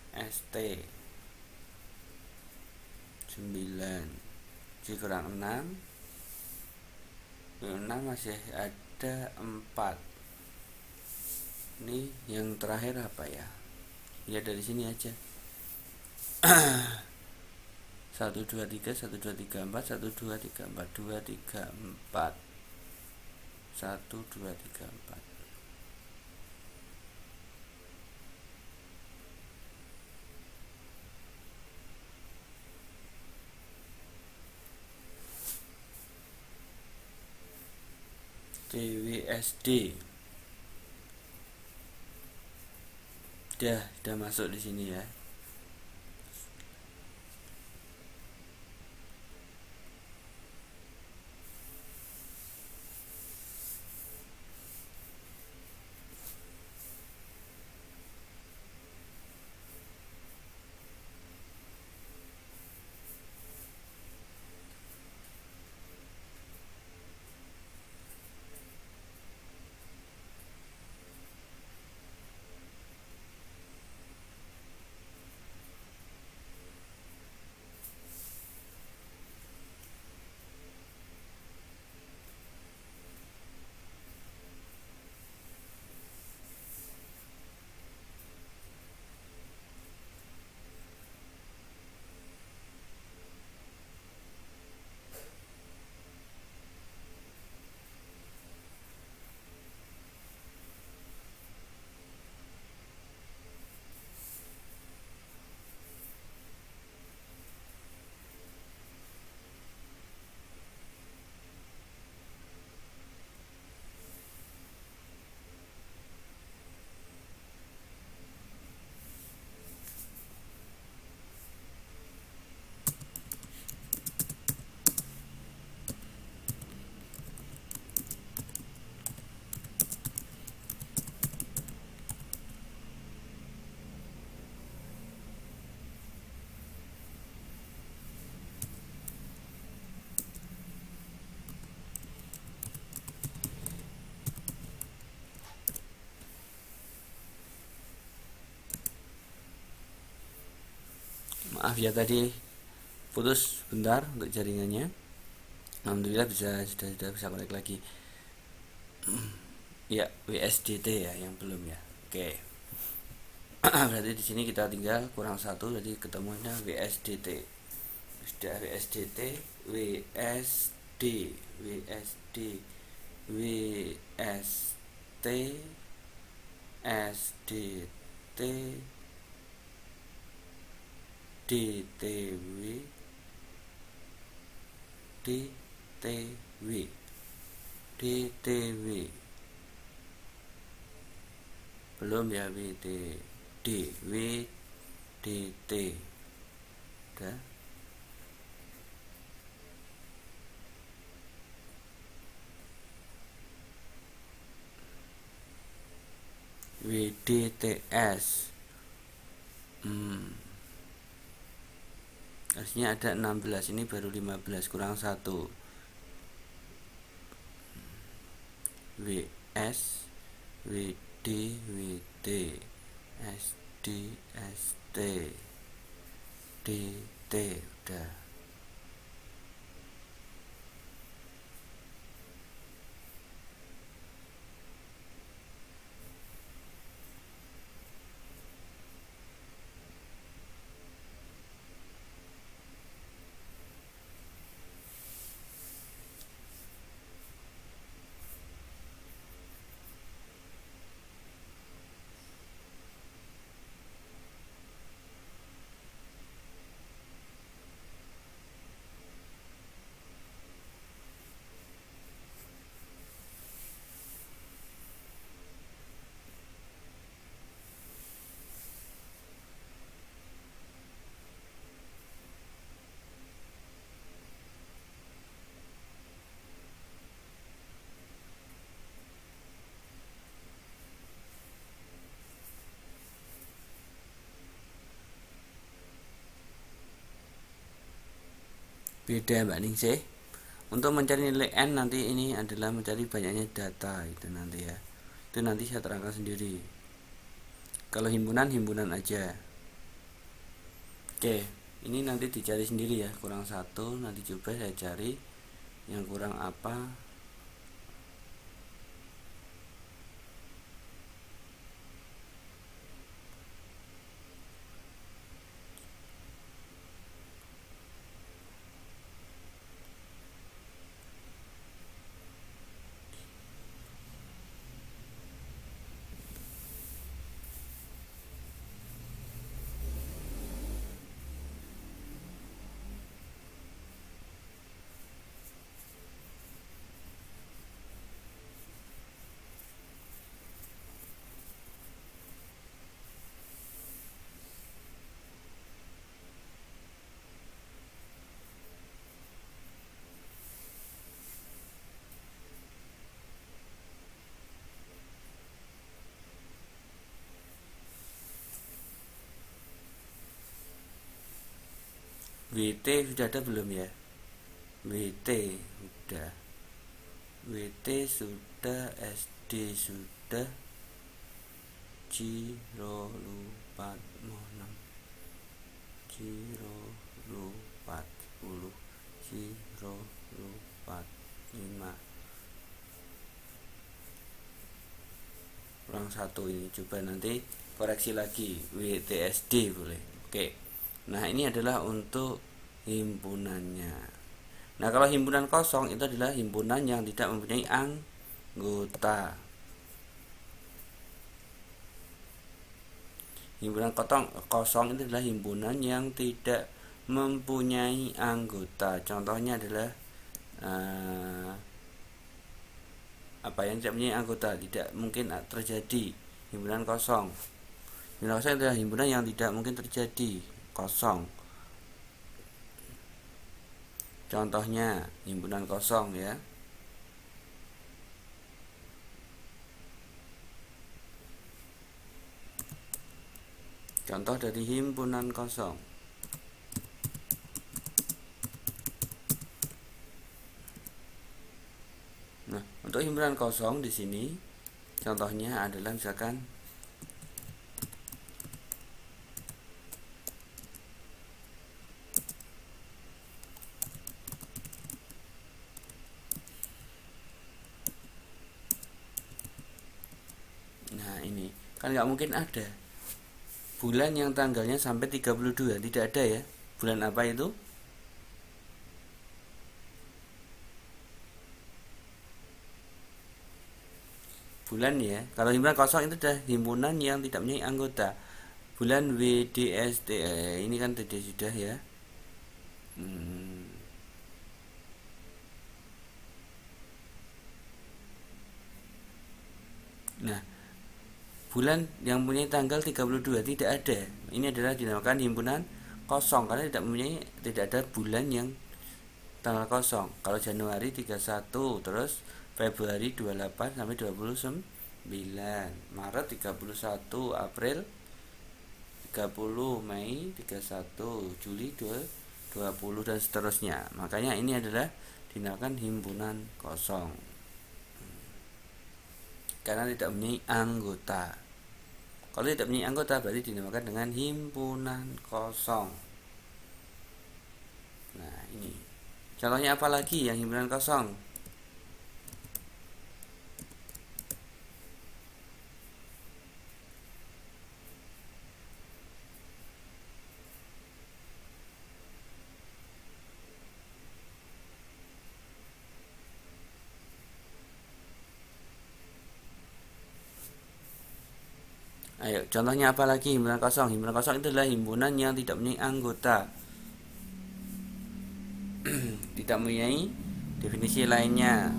ST 9 kurang 6. 6 masih ada 4. Ini yang terakhir apa ya? Lihat dari sini aja. 1 2 3 1 2 3 4 1 2 3 4 2 3 4 1 2 3 4. DWSD sudah masuk di sini ya. Maaf ya tadi putus bentar untuk jaringannya. Alhamdulillah sudah bisa balik lagi. Ya, WSDT ya yang belum ya. Oke. Berarti di sini kita tinggal kurang satu, jadi ketemunya WSDT. Sudah WSDT, WSD, WSD, WST, SDT, DTW, DTW, DTW. Belum ya WDD, WDT. Udah. WDTS. Harusnya ada 16, ini baru 15 kurang 1. WS, WD, WD, SD, ST, DT. Udah. Beda Mbak Ningsih. Untuk mencari nilai n nanti ini adalah mencari banyaknya data itu nanti ya. Itu nanti saya terangkan sendiri. Kalau himpunan aja. Oke, ini nanti dicari sendiri ya. Kurang satu, nanti coba saya cari yang kurang apa. WT sudah ada belum ya? WT sudah. WT sudah, SD sudah, Ciro lupat mohon, Ciro lupat 10, Ciro lupat 5. Kurang satu ini, coba nanti koreksi lagi WTSD boleh. Oke. Nah, ini adalah untuk himpunannya. Nah, kalau himpunan kosong itu adalah himpunan yang tidak mempunyai anggota. Himpunan kosong itu adalah himpunan yang tidak mempunyai anggota. Contohnya adalah apa yang tidak mempunyai anggota, tidak mungkin terjadi. Himpunan kosong. Himpunan kosong adalah himpunan yang tidak mungkin terjadi, kosong. Contohnya himpunan kosong ya. Contoh dari himpunan kosong. Nah, untuk himpunan kosong di sini contohnya adalah misalkan Kan nggak mungkin ada bulan yang tanggalnya sampai 32, tidak ada ya. Bulan apa itu? Bulan ya. Kalau himpunan kosong itu adalah himpunan yang tidak mempunyai anggota. Bulan WDST, ini kan tadi sudah ya. Hmm. Nah, bulan yang mempunyai tanggal 32 tidak ada. Ini adalah dinamakan himpunan kosong karena tidak ada bulan yang tanggal kosong. Kalau Januari 31, terus Februari 28 sampai 29, Maret 31, April 30, Mei 31, Juli 20 dan seterusnya. Makanya ini adalah dinamakan himpunan kosong karena tidak mempunyai anggota. Kalau tidak mempunyai anggota berarti dinamakan dengan himpunan kosong. Nah, ini contohnya apa lagi yang himpunan kosong? Ayo, contohnya apa lagi himpunan kosong? Himpunan kosong itu adalah himpunan yang tidak mempunyai anggota. Tidak mempunyai definisi lainnya.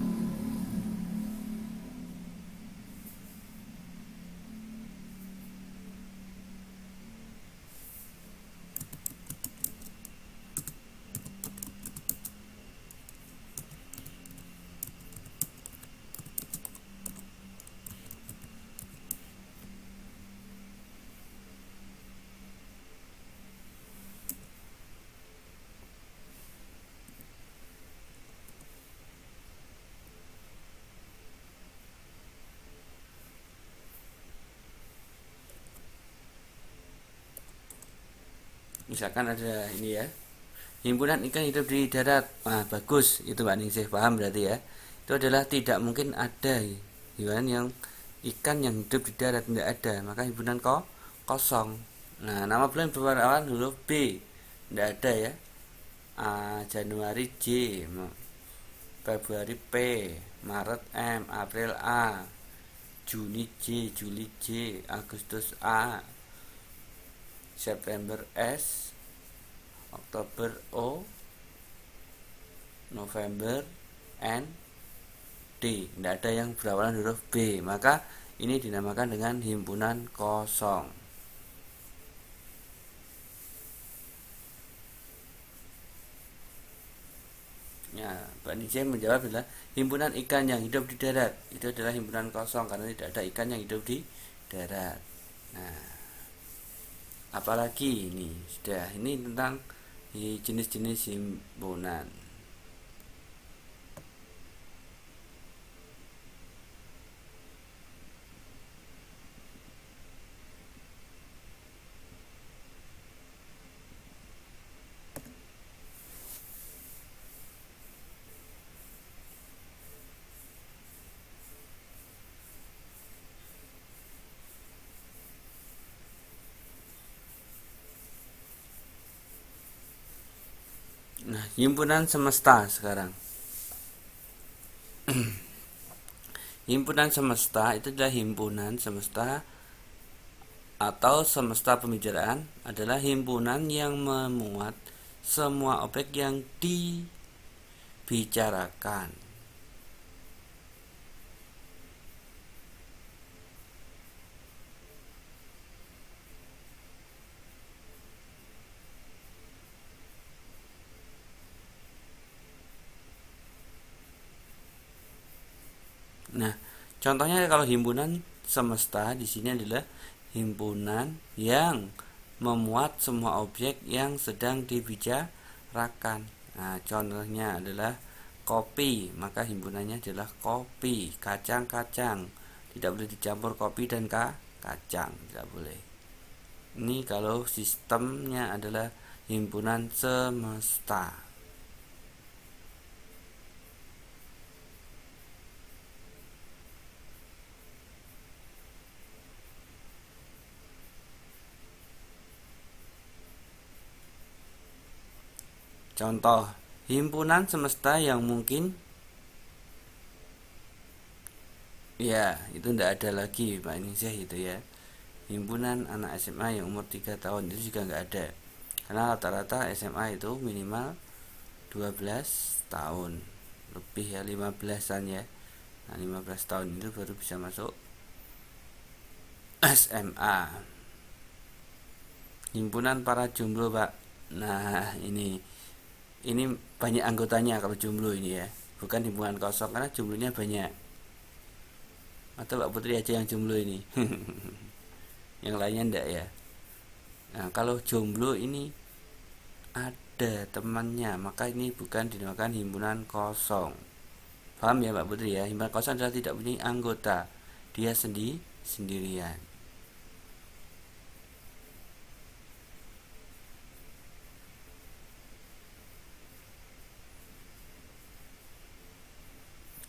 Misalkan ada ini ya, himpunan ikan hidup di darat. Nah, bagus, itu Mbak Ningsih paham berarti ya. Itu adalah tidak mungkin ada himpunan yang ikan yang hidup di darat, tidak ada. Maka himpunan kosong. Nah, nama bulan berwarna huruf B, tidak ada ya. Januari J, Februari P, Maret M, April A, Juni J, Juli J, Agustus A, September S, Oktober O, November N, D. Tidak ada yang berawalan huruf B. Maka ini dinamakan dengan himpunan kosong. Ya, Mbak Nijay menjawab adalah himpunan ikan yang hidup di darat. Itu adalah himpunan kosong karena tidak ada ikan yang hidup di darat. Nah, apalagi ini sudah ini tentang jenis-jenis himpunan. Nah, himpunan semesta sekarang. Himpunan semesta itu adalah himpunan semesta atau semesta pembicaraan adalah himpunan yang memuat semua objek yang dibicarakan. Nah, contohnya kalau himpunan semesta di sini adalah himpunan yang memuat semua objek yang sedang dibicarakan. Nah, contohnya adalah kopi, maka himpunannya adalah kopi. Kacang-kacang, tidak boleh dicampur kopi dan kacang, tidak boleh. Ini kalau sistemnya adalah himpunan semesta. Contoh, himpunan semesta yang mungkin, ya itu tidak ada lagi Pak Ningsih itu ya. Himpunan anak SMA yang umur 3 tahun itu juga nggak ada, karena rata-rata SMA itu minimal 12 tahun lebih ya, 15-an ya. Nah 15 tahun itu baru bisa masuk SMA. Himpunan para jomblo Pak. Nah ini banyak anggotanya kalau jomblo ini ya, bukan himpunan kosong karena jomblonya banyak. Atau Mbak Putri aja yang jomblo ini? Yang lainnya enggak ya. Nah kalau jomblo ini ada temannya, maka ini bukan dinamakan himpunan kosong. Paham ya Mbak Putri ya? Himpunan kosong adalah tidak punya anggota, dia sendirian.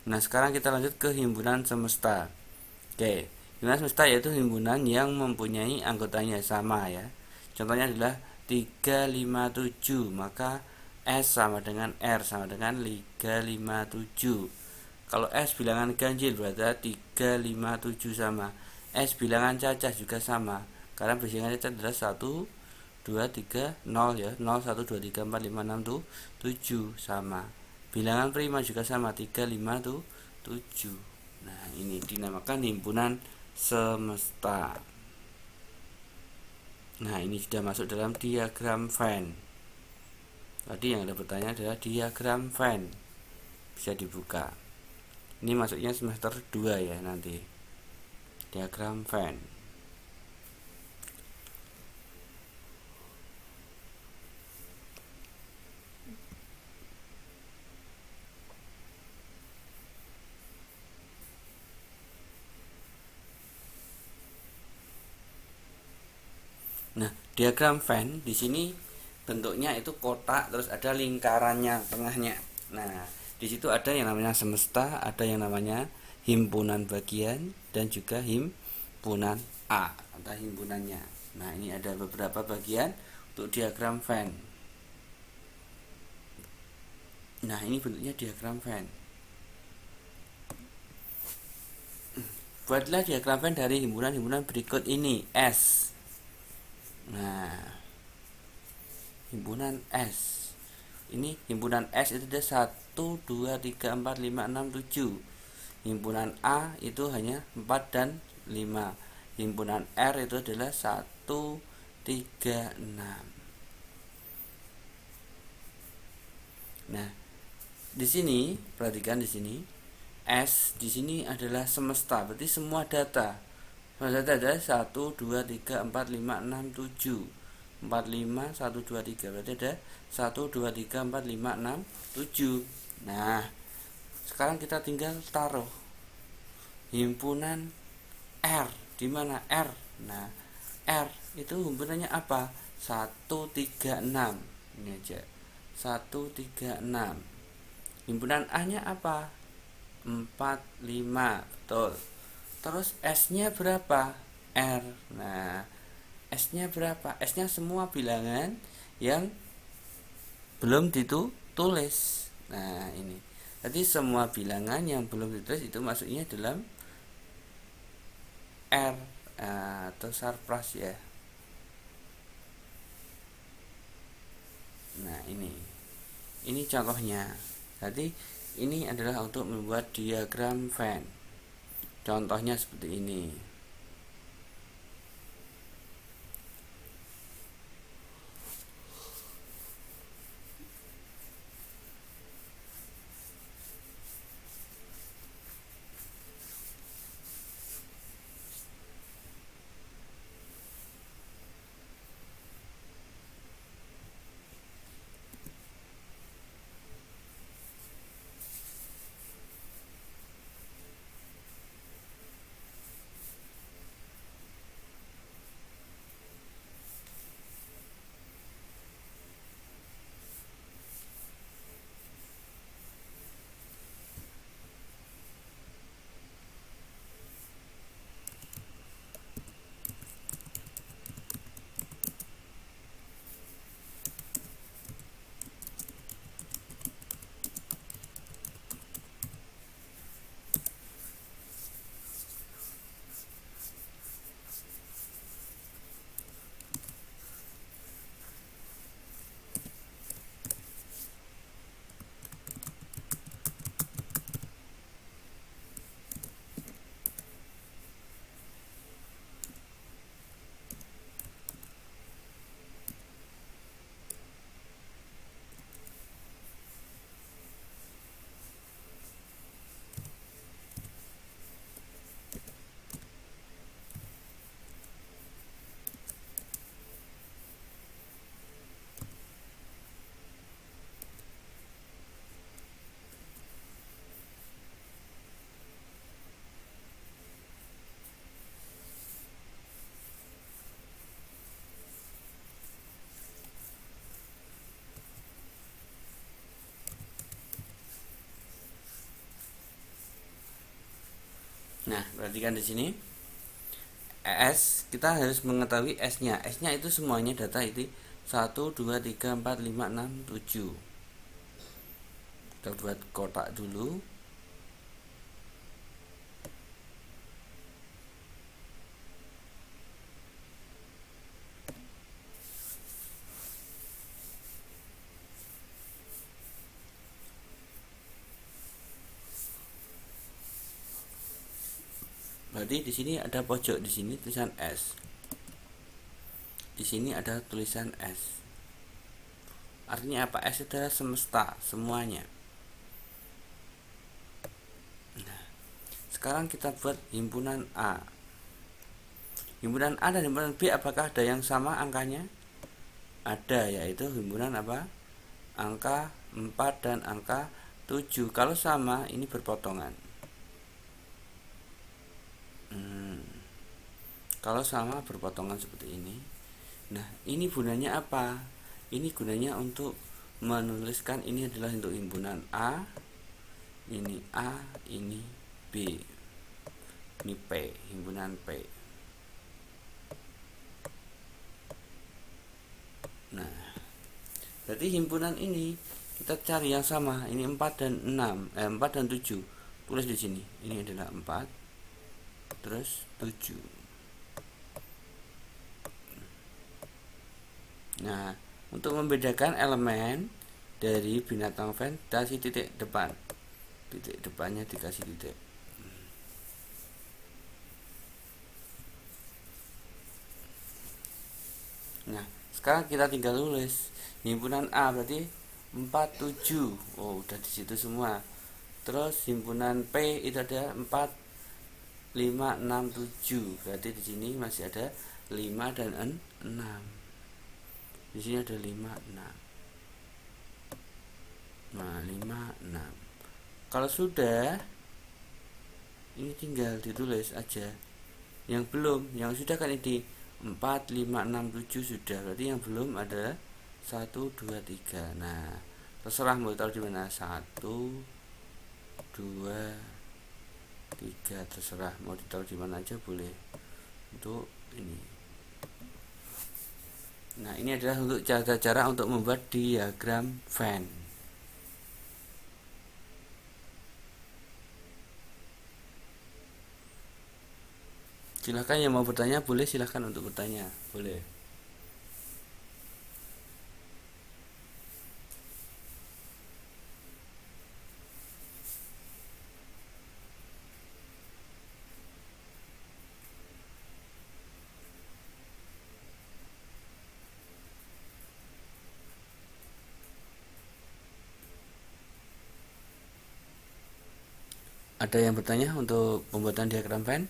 Nah sekarang kita lanjut ke himpunan semesta. Oke, himpunan semesta yaitu himpunan yang mempunyai anggotanya sama ya. Contohnya adalah 357, maka S sama dengan R sama dengan 357. Kalau S bilangan ganjil berarti 357 sama. S bilangan cacah juga sama, karena bilangan cacah adalah 1, 2, 3, 0 ya. 0, 1, 2, 3, 4, 5, 6, 7 sama. Bilangan prima juga sama, 3, 5, 7. Nah ini dinamakan himpunan semesta. Nah ini sudah masuk dalam diagram Venn. Tadi yang ada pertanyaan adalah diagram Venn, bisa dibuka. Ini masuknya semester 2 ya nanti, diagram Venn. Nah, diagram Venn di sini bentuknya itu kotak, terus ada lingkarannya tengahnya. Nah, di situ ada yang namanya semesta, ada yang namanya himpunan bagian, dan juga himpunan A atau himpunannya. Nah, ini ada beberapa bagian untuk diagram Venn. Nah, ini bentuknya diagram Venn. Buatlah diagram Venn dari himpunan-himpunan berikut ini. S. Nah, himpunan S. Ini himpunan S itu ada 1, 2, 3, 4, 5, 6, 7. Himpunan A itu hanya 4 dan 5. Himpunan R itu adalah 1, 3, 6. Nah, di sini perhatikan di sini S di sini adalah semesta, berarti semua data. Semua data adalah 1, 2, 3, 4, 5, 6, 7. 4, 5, 1, 2, 3. Berarti ada 1, 2, 3, 4, 5, 6, 7. Nah, sekarang kita tinggal taruh himpunan R. Di mana R? Nah, R itu himpunannya apa? 1, 3, 6. Ini aja. 1, 3, 6. Himpunan A-nya apa? 4, 5. Betul. Terus S-nya berapa? R. Nah, S-nya berapa? S-nya semua bilangan yang belum ditulis. Nah, ini. Jadi semua bilangan yang belum ditulis itu masuknya dalam R atau surplus ya. Nah, ini contohnya. Jadi ini adalah untuk membuat diagram Venn. Contohnya seperti ini. Nah, perhatikan di sini S, kita harus mengetahui S-nya. S-nya itu semuanya data itu 1 2 3 4 5 6 7. Kita buat kotak dulu. Berarti di sini ada pojok, di sini tulisan S. Di sini ada tulisan S. Artinya apa? S adalah semesta, semuanya. Nah, sekarang kita buat himpunan A. Himpunan A dan himpunan B apakah ada yang sama angkanya? Ada, yaitu himpunan apa? Angka 4 dan angka 7. Kalau sama, ini berpotongan. Kalau sama berpotongan seperti ini. Nah, ini gunanya apa? Ini gunanya untuk menuliskan ini adalah untuk himpunan A, ini B, ini P, himpunan P. Nah, berarti himpunan ini kita cari yang sama. Ini 4 dan 4 dan 7. Tulis di sini. Ini adalah 4 terus 7. Nah, untuk membedakan elemen dari binatang fan, kasih titik depan. Titik depannya dikasih titik. Nah, sekarang kita tinggal tulis himpunan A berarti 4 7. Oh, udah di situ semua. Terus himpunan P itu ada 4 5 6 7. Berarti di sini masih ada 5 dan 6. Di sini ada 5 6. Nah, 5 6. Kalau sudah, ini tinggal ditulis aja. Yang belum, yang sudah kan ini 4 5 6 7 sudah. Berarti yang belum ada 1 2 3. Nah, terserah mau taruh di mana. 1 2 3, terserah mau ditaruh di mana aja boleh. Untuk ini. Nah, ini adalah untuk cara-cara untuk membuat diagram Venn. Silahkan yang mau bertanya boleh, silahkan untuk bertanya boleh. Ada yang bertanya untuk pembuatan diagram Venn?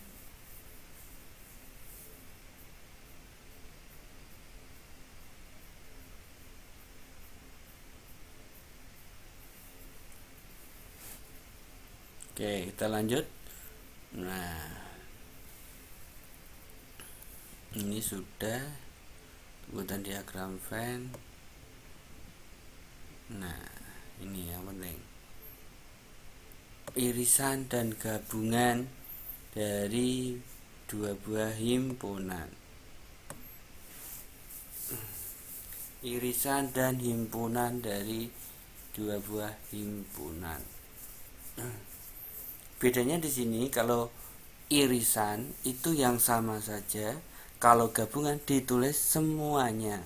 Oke, kita lanjut. Nah, ini sudah pembuatan diagram Venn. Nah, ini yang penting. Irisan dan gabungan dari dua buah himpunan. Irisan dan himpunan dari dua buah himpunan. Bedanya di sini, kalau irisan itu yang sama saja, kalau gabungan ditulis semuanya.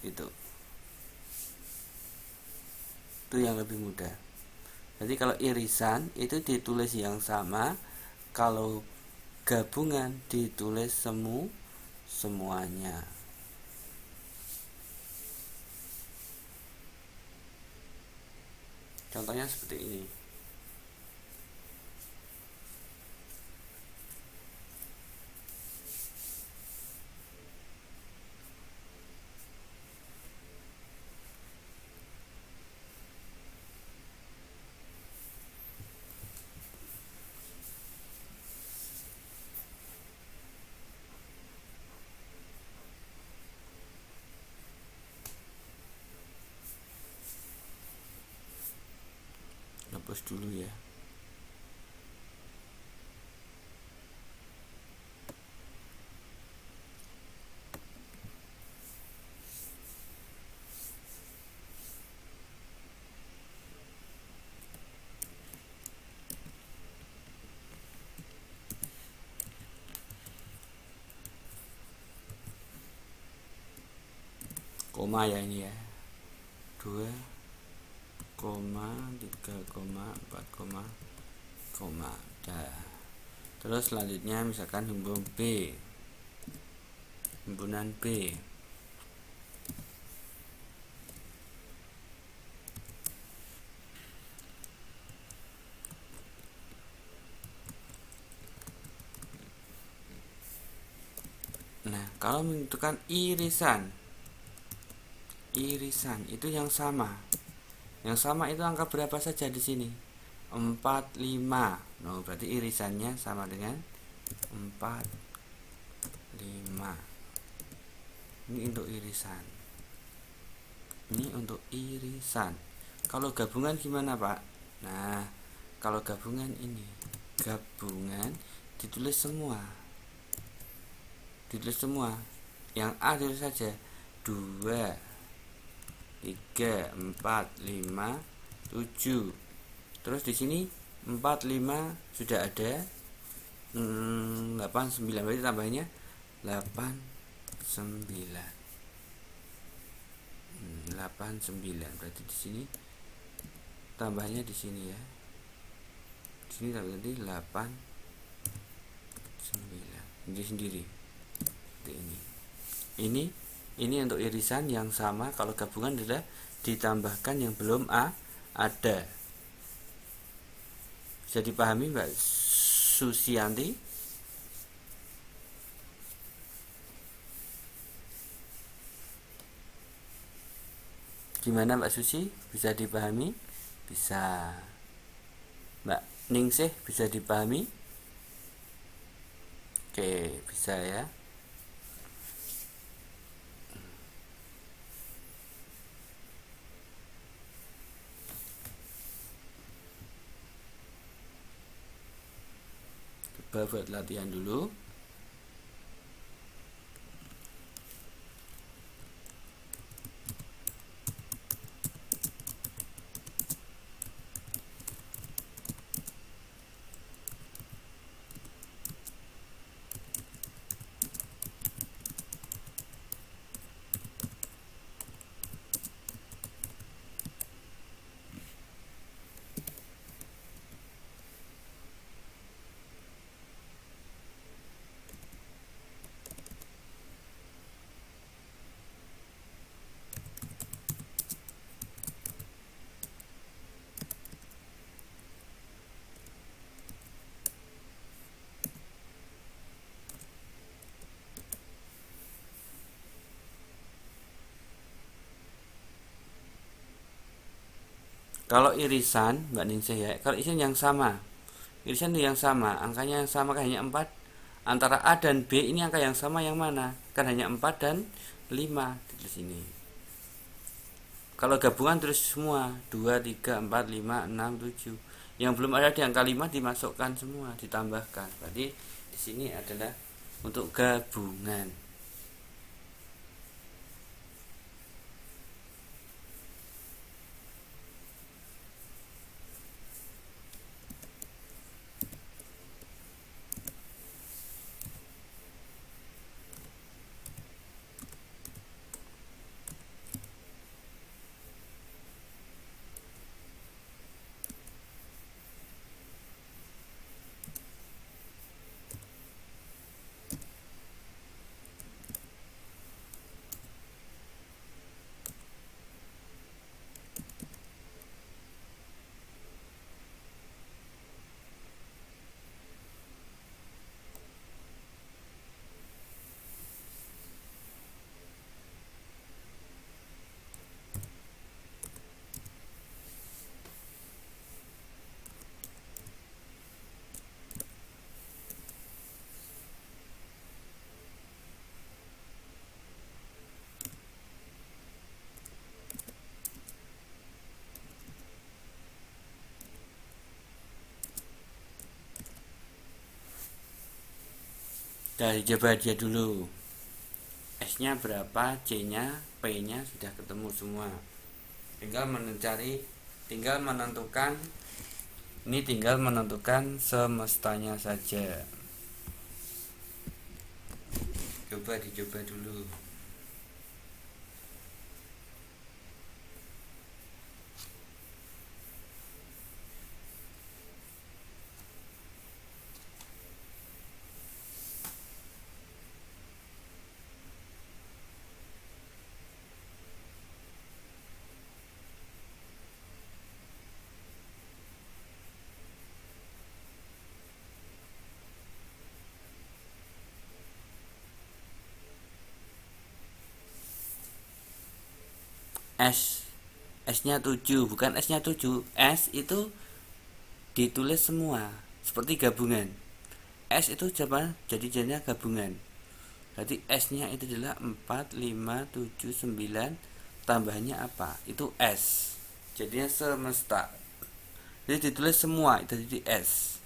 Itu yang lebih mudah. Jadi kalau irisan itu ditulis yang sama, kalau gabungan ditulis semuanya. Contohnya seperti ini. Hapus dulu ya. koma ya ini ya, 2, 3, 4, koma. Dah. Terus selanjutnya misalkan himpunan B. Nah, kalau menentukan irisan itu yang sama. Yang sama itu angka berapa saja di sini? 4, 5. Nah, berarti irisannya sama dengan 4, 5. Ini untuk irisan. Kalau gabungan gimana, Pak? Nah, kalau gabungan ditulis semua. Yang A ditulis saja 2, 3, 4, 5, 7. Terus di sini 4, 5 sudah ada. 8, 9, berarti tambahnya 8, 9. Berarti di sini tambahnya di sini ya. Di sini berarti 8, 9. Ini sendiri. Ini untuk irisan yang sama. Kalau gabungan adalah ditambahkan yang belum ada. Bisa dipahami Mbak Susianti? Gimana Mbak Susi? Bisa dipahami? Bisa. Mbak Ningsih bisa dipahami? Oke, bisa ya. Coba buat latihan dulu. Kalau irisan, Mbak Ningsih ya, kalau irisan yang sama. Irisan itu yang sama, angkanya yang sama kan hanya 4. Antara A dan B ini angka yang sama yang mana? Kan hanya 4 dan 5 di sini. Kalau gabungan terus semua 2, 3, 4, 5, 6, 7. Yang belum ada di angka 5 dimasukkan semua, ditambahkan. Berarti di sini adalah untuk gabungan. Dari coba dia dulu. S-nya berapa, C-nya, P-nya sudah ketemu semua. Tinggal menentukan semestanya saja. Coba dicoba dulu. S S-nya 7, bukan S-nya 7. S itu ditulis semua seperti gabungan. S itu jadi jadinya gabungan. Berarti S-nya itu adalah 4, 5, 7, 9. Tambahnya apa? Itu S. Jadinya semesta. Jadi ditulis semua itu jadi S.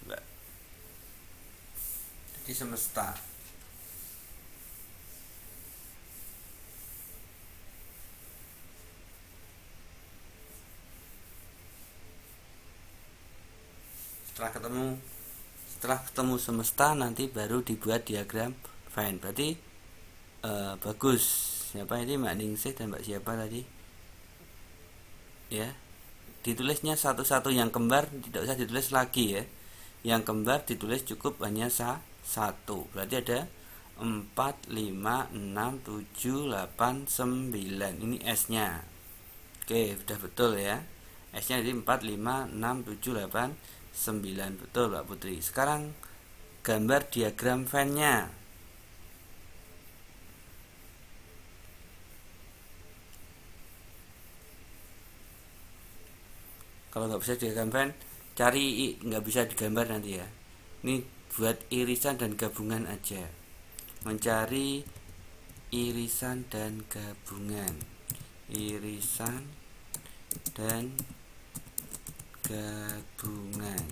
Jadi semesta. Setelah ketemu semesta nanti baru dibuat diagram Venn. Berarti bagus. Siapa ini, Mbak Ningsih dan Mbak siapa tadi? Ya, ditulisnya satu-satu, yang kembar tidak usah ditulis lagi ya. Yang kembar ditulis cukup hanya satu. Berarti ada 4, 5, 6, 7, 8, 9. Ini S-nya. Oke, sudah betul ya. S-nya jadi 4, 5, 6, 7, 8, 9. Betul Mbak Putri. Sekarang gambar diagram Venn-nya. Kalau nggak bisa diagram Venn, cari nggak bisa digambar nanti ya. Ini buat irisan dan gabungan aja. Mencari irisan dan gabungan. Irisan dan gabungan.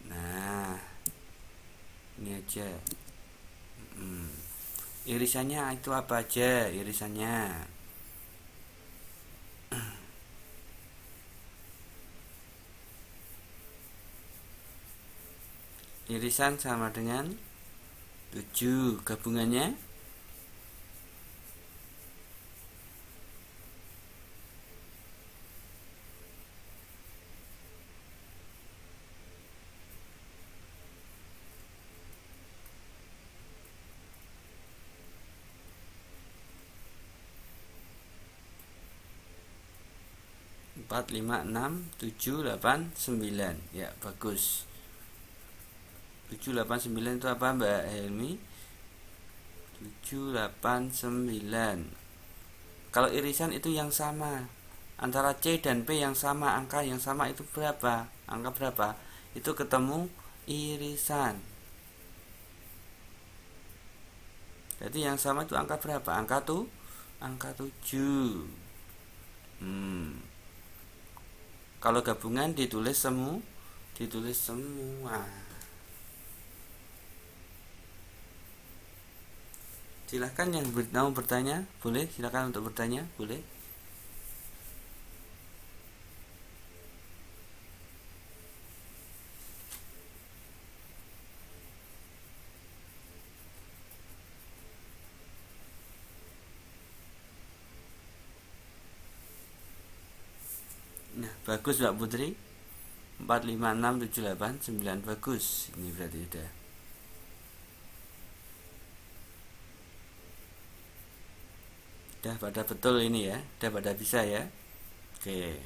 Nah, ini aja. Irisannya itu apa aja irisannya? Irisan sama dengan 7. Gabungannya 4, 5, 6, 7, 8, 9. Ya, bagus. 7, 8, 9 itu apa Mbak Helmi? 7, 8, 9. Kalau irisan itu yang sama. Antara C dan P yang sama, angka yang sama itu berapa? Angka berapa? Itu ketemu irisan. Jadi yang sama itu angka berapa? Angka 7. Kalau gabungan ditulis semua. Silahkan yang mau bertanya, boleh. Silahkan untuk bertanya, boleh. Nah, bagus Mbak Putri. 4, 5, 6, 7, 8, 9. Bagus. Ini berarti udah. Udah pada betul ini ya. Udah pada bisa ya. Oke.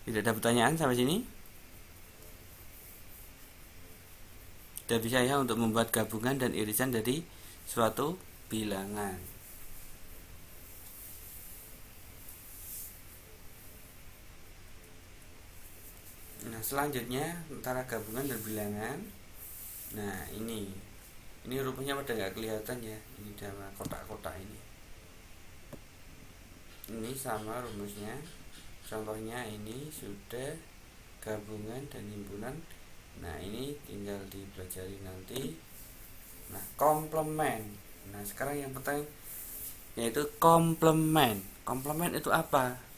Tidak ada pertanyaan sampai sini? Sudah bisa ya untuk membuat gabungan dan irisan dari suatu bilangan. Nah, selanjutnya antara gabungan dan bilangan. Nah, ini rumusnya pada nggak kelihatan ya. Ini sama kotak-kotak ini. Ini sama rumusnya. Contohnya ini sudah gabungan dan himpunan. Nah, ini tinggal dipelajari nanti. Nah, komplement. Nah, sekarang yang penting yaitu komplement. Komplement itu apa?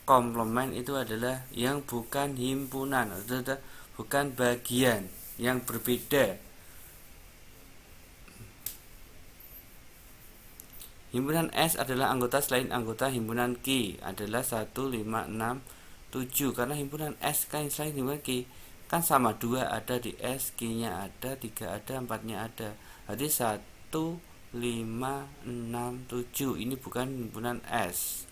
Komplement itu adalah yang bukan himpunan, atau bukan bagian, yang berbeda. Himpunan S adalah anggota selain anggota himpunan Q adalah 1, 5, 6, 7. Karena himpunan S kan selain himpunan Q kan sama, 2 ada di S, Q-nya ada, 3 ada, 4-nya ada. Jadi 1, 5, 6, 7. Ini bukan himpunan S.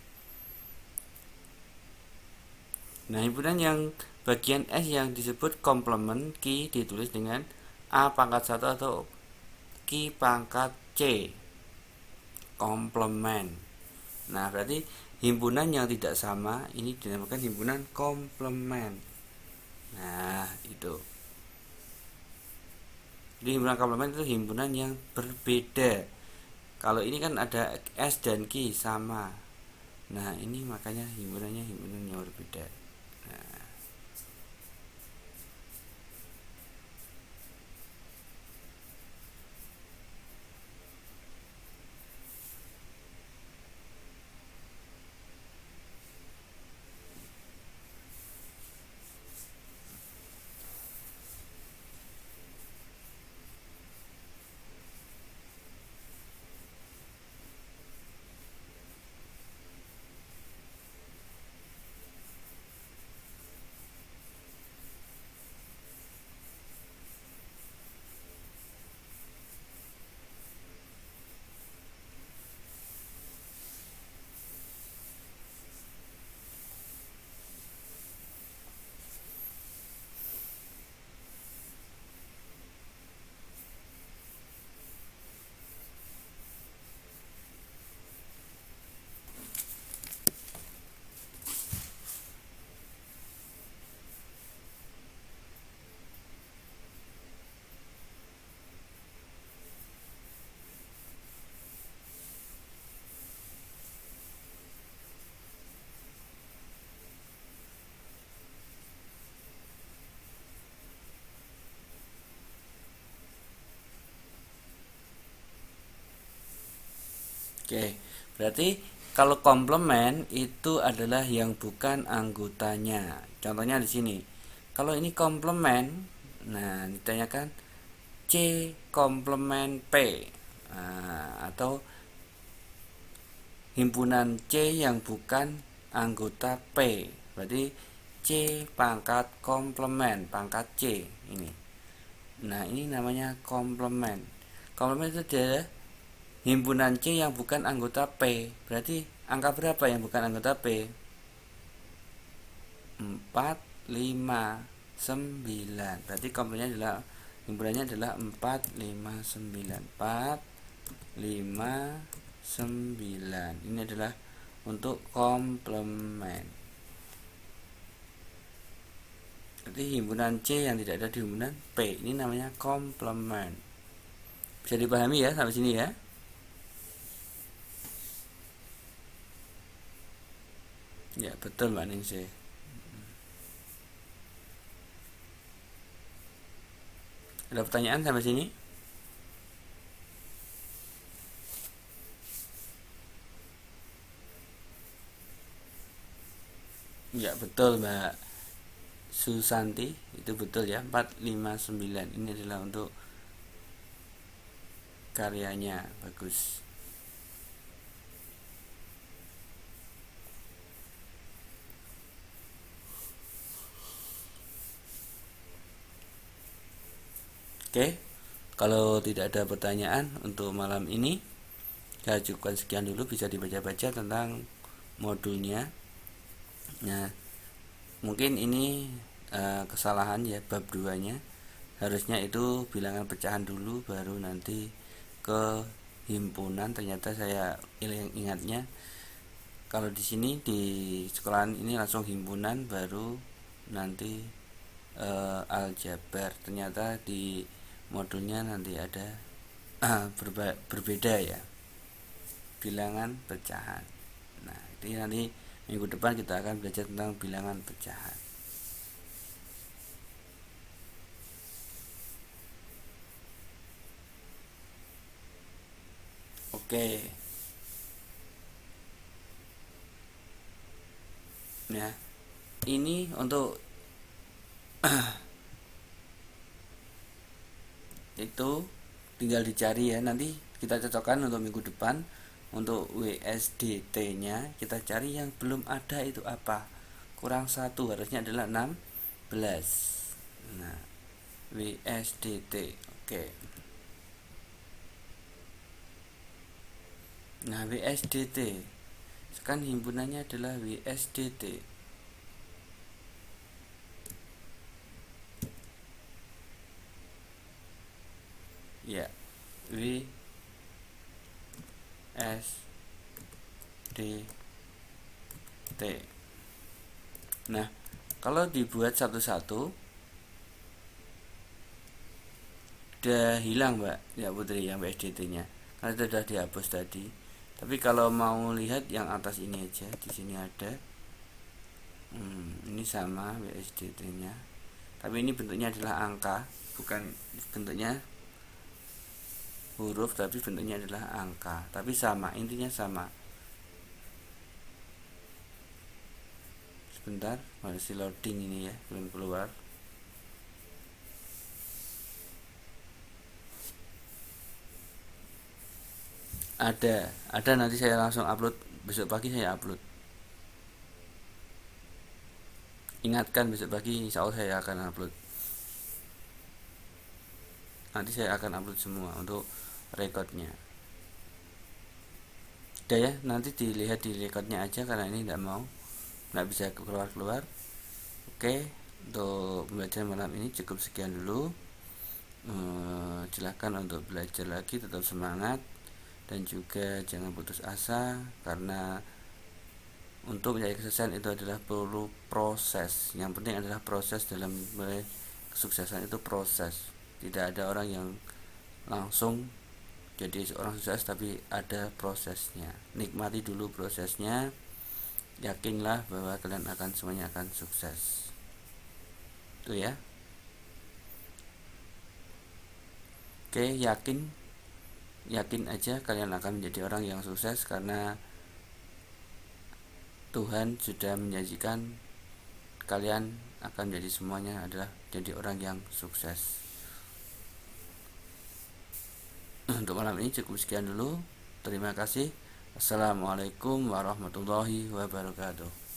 Nah, himpunan yang Bagian S yang disebut komplement Q ditulis dengan A pangkat 1 atau Q pangkat C. Komplement. Nah, berarti himpunan yang tidak sama ini dinamakan himpunan komplement. Nah, itu. Jadi himpunan komplement itu himpunan yang berbeda. Kalau ini kan ada S dan Q sama. Nah, ini makanya himpunannya himpunan yang berbeda. Nah, oke, berarti kalau komplement itu adalah yang bukan anggotanya. Contohnya di sini. Kalau ini komplement, nah ditanyakan C komplement P. Nah, atau himpunan C yang bukan anggota P. Berarti C pangkat komplement, pangkat C ini. Nah, ini namanya komplement. Komplement itu adalah himpunan C yang bukan anggota P. Berarti angka berapa yang bukan anggota P? 4, 5, 9. Berarti komplementnya adalah himpunannya adalah 4, 5, 9. 4, 5, 9. Ini adalah untuk komplement. Berarti himpunan C yang tidak ada di himpunan P ini namanya komplement. Bisa dipahami ya sampai sini ya? Ya, betul Mbak Ningsih. Ada pertanyaan sampai sini? Ya, betul Mbak Susanti, itu betul ya. 459 ini adalah untuk karyanya, bagus. Oke, kalau tidak ada pertanyaan untuk malam ini, saya cukupkan sekian dulu. Bisa dibaca-baca tentang modulnya. Nah, mungkin ini kesalahan ya, bab 2 nya harusnya itu bilangan pecahan dulu baru nanti ke himpunan. Ternyata saya ingatnya kalau di sini di sekolahan ini langsung himpunan baru nanti aljabar. Ternyata di modulnya nanti ada berbeda ya, bilangan pecahan. Nah, ini nanti minggu depan kita akan belajar tentang bilangan pecahan. Oke. Ya. Ini untuk itu tinggal dicari ya, nanti kita cocokkan untuk minggu depan. Untuk WSDT nya kita cari yang belum ada itu apa, kurang 1 harusnya adalah 16. Nah, WSDT. Oke. Nah, WSDT kan himpunannya adalah WSDT. T. Nah, kalau dibuat satu-satu udah hilang Mbak ya Putri, yang PSDT nya karena itu sudah dihapus tadi. Tapi kalau mau lihat yang atas ini aja, di sini ada ini sama PSDT nya, tapi ini bentuknya adalah angka, bukan bentuknya huruf, tapi bentuknya adalah angka, tapi sama, intinya sama. Sebentar, masih loading ini ya, belum keluar. Ada nanti saya langsung upload, besok pagi saya upload. Ingatkan, besok pagi insya Allah saya akan upload. Nanti saya akan upload semua untuk rekodnya. Udah ya, nanti dilihat di rekodnya aja karena ini nggak bisa keluar. Oke, untuk pembelajaran malam ini cukup sekian dulu. Silahkan untuk belajar lagi, tetap semangat dan juga jangan putus asa, karena untuk menjadi kesuksesan itu adalah perlu proses. Yang penting adalah proses dalam meraih kesuksesan, itu proses. Tidak ada orang yang langsung jadi seorang sukses, tapi ada prosesnya. Nikmati dulu prosesnya, yakinlah bahwa kalian semuanya akan sukses. Itu ya. Oke, yakin aja kalian akan menjadi orang yang sukses, karena Tuhan sudah menjanjikan kalian akan menjadi semuanya adalah jadi orang yang sukses. Untuk malam ini cukup sekian dulu. Terima kasih. Assalamualaikum warahmatullahi wabarakatuh.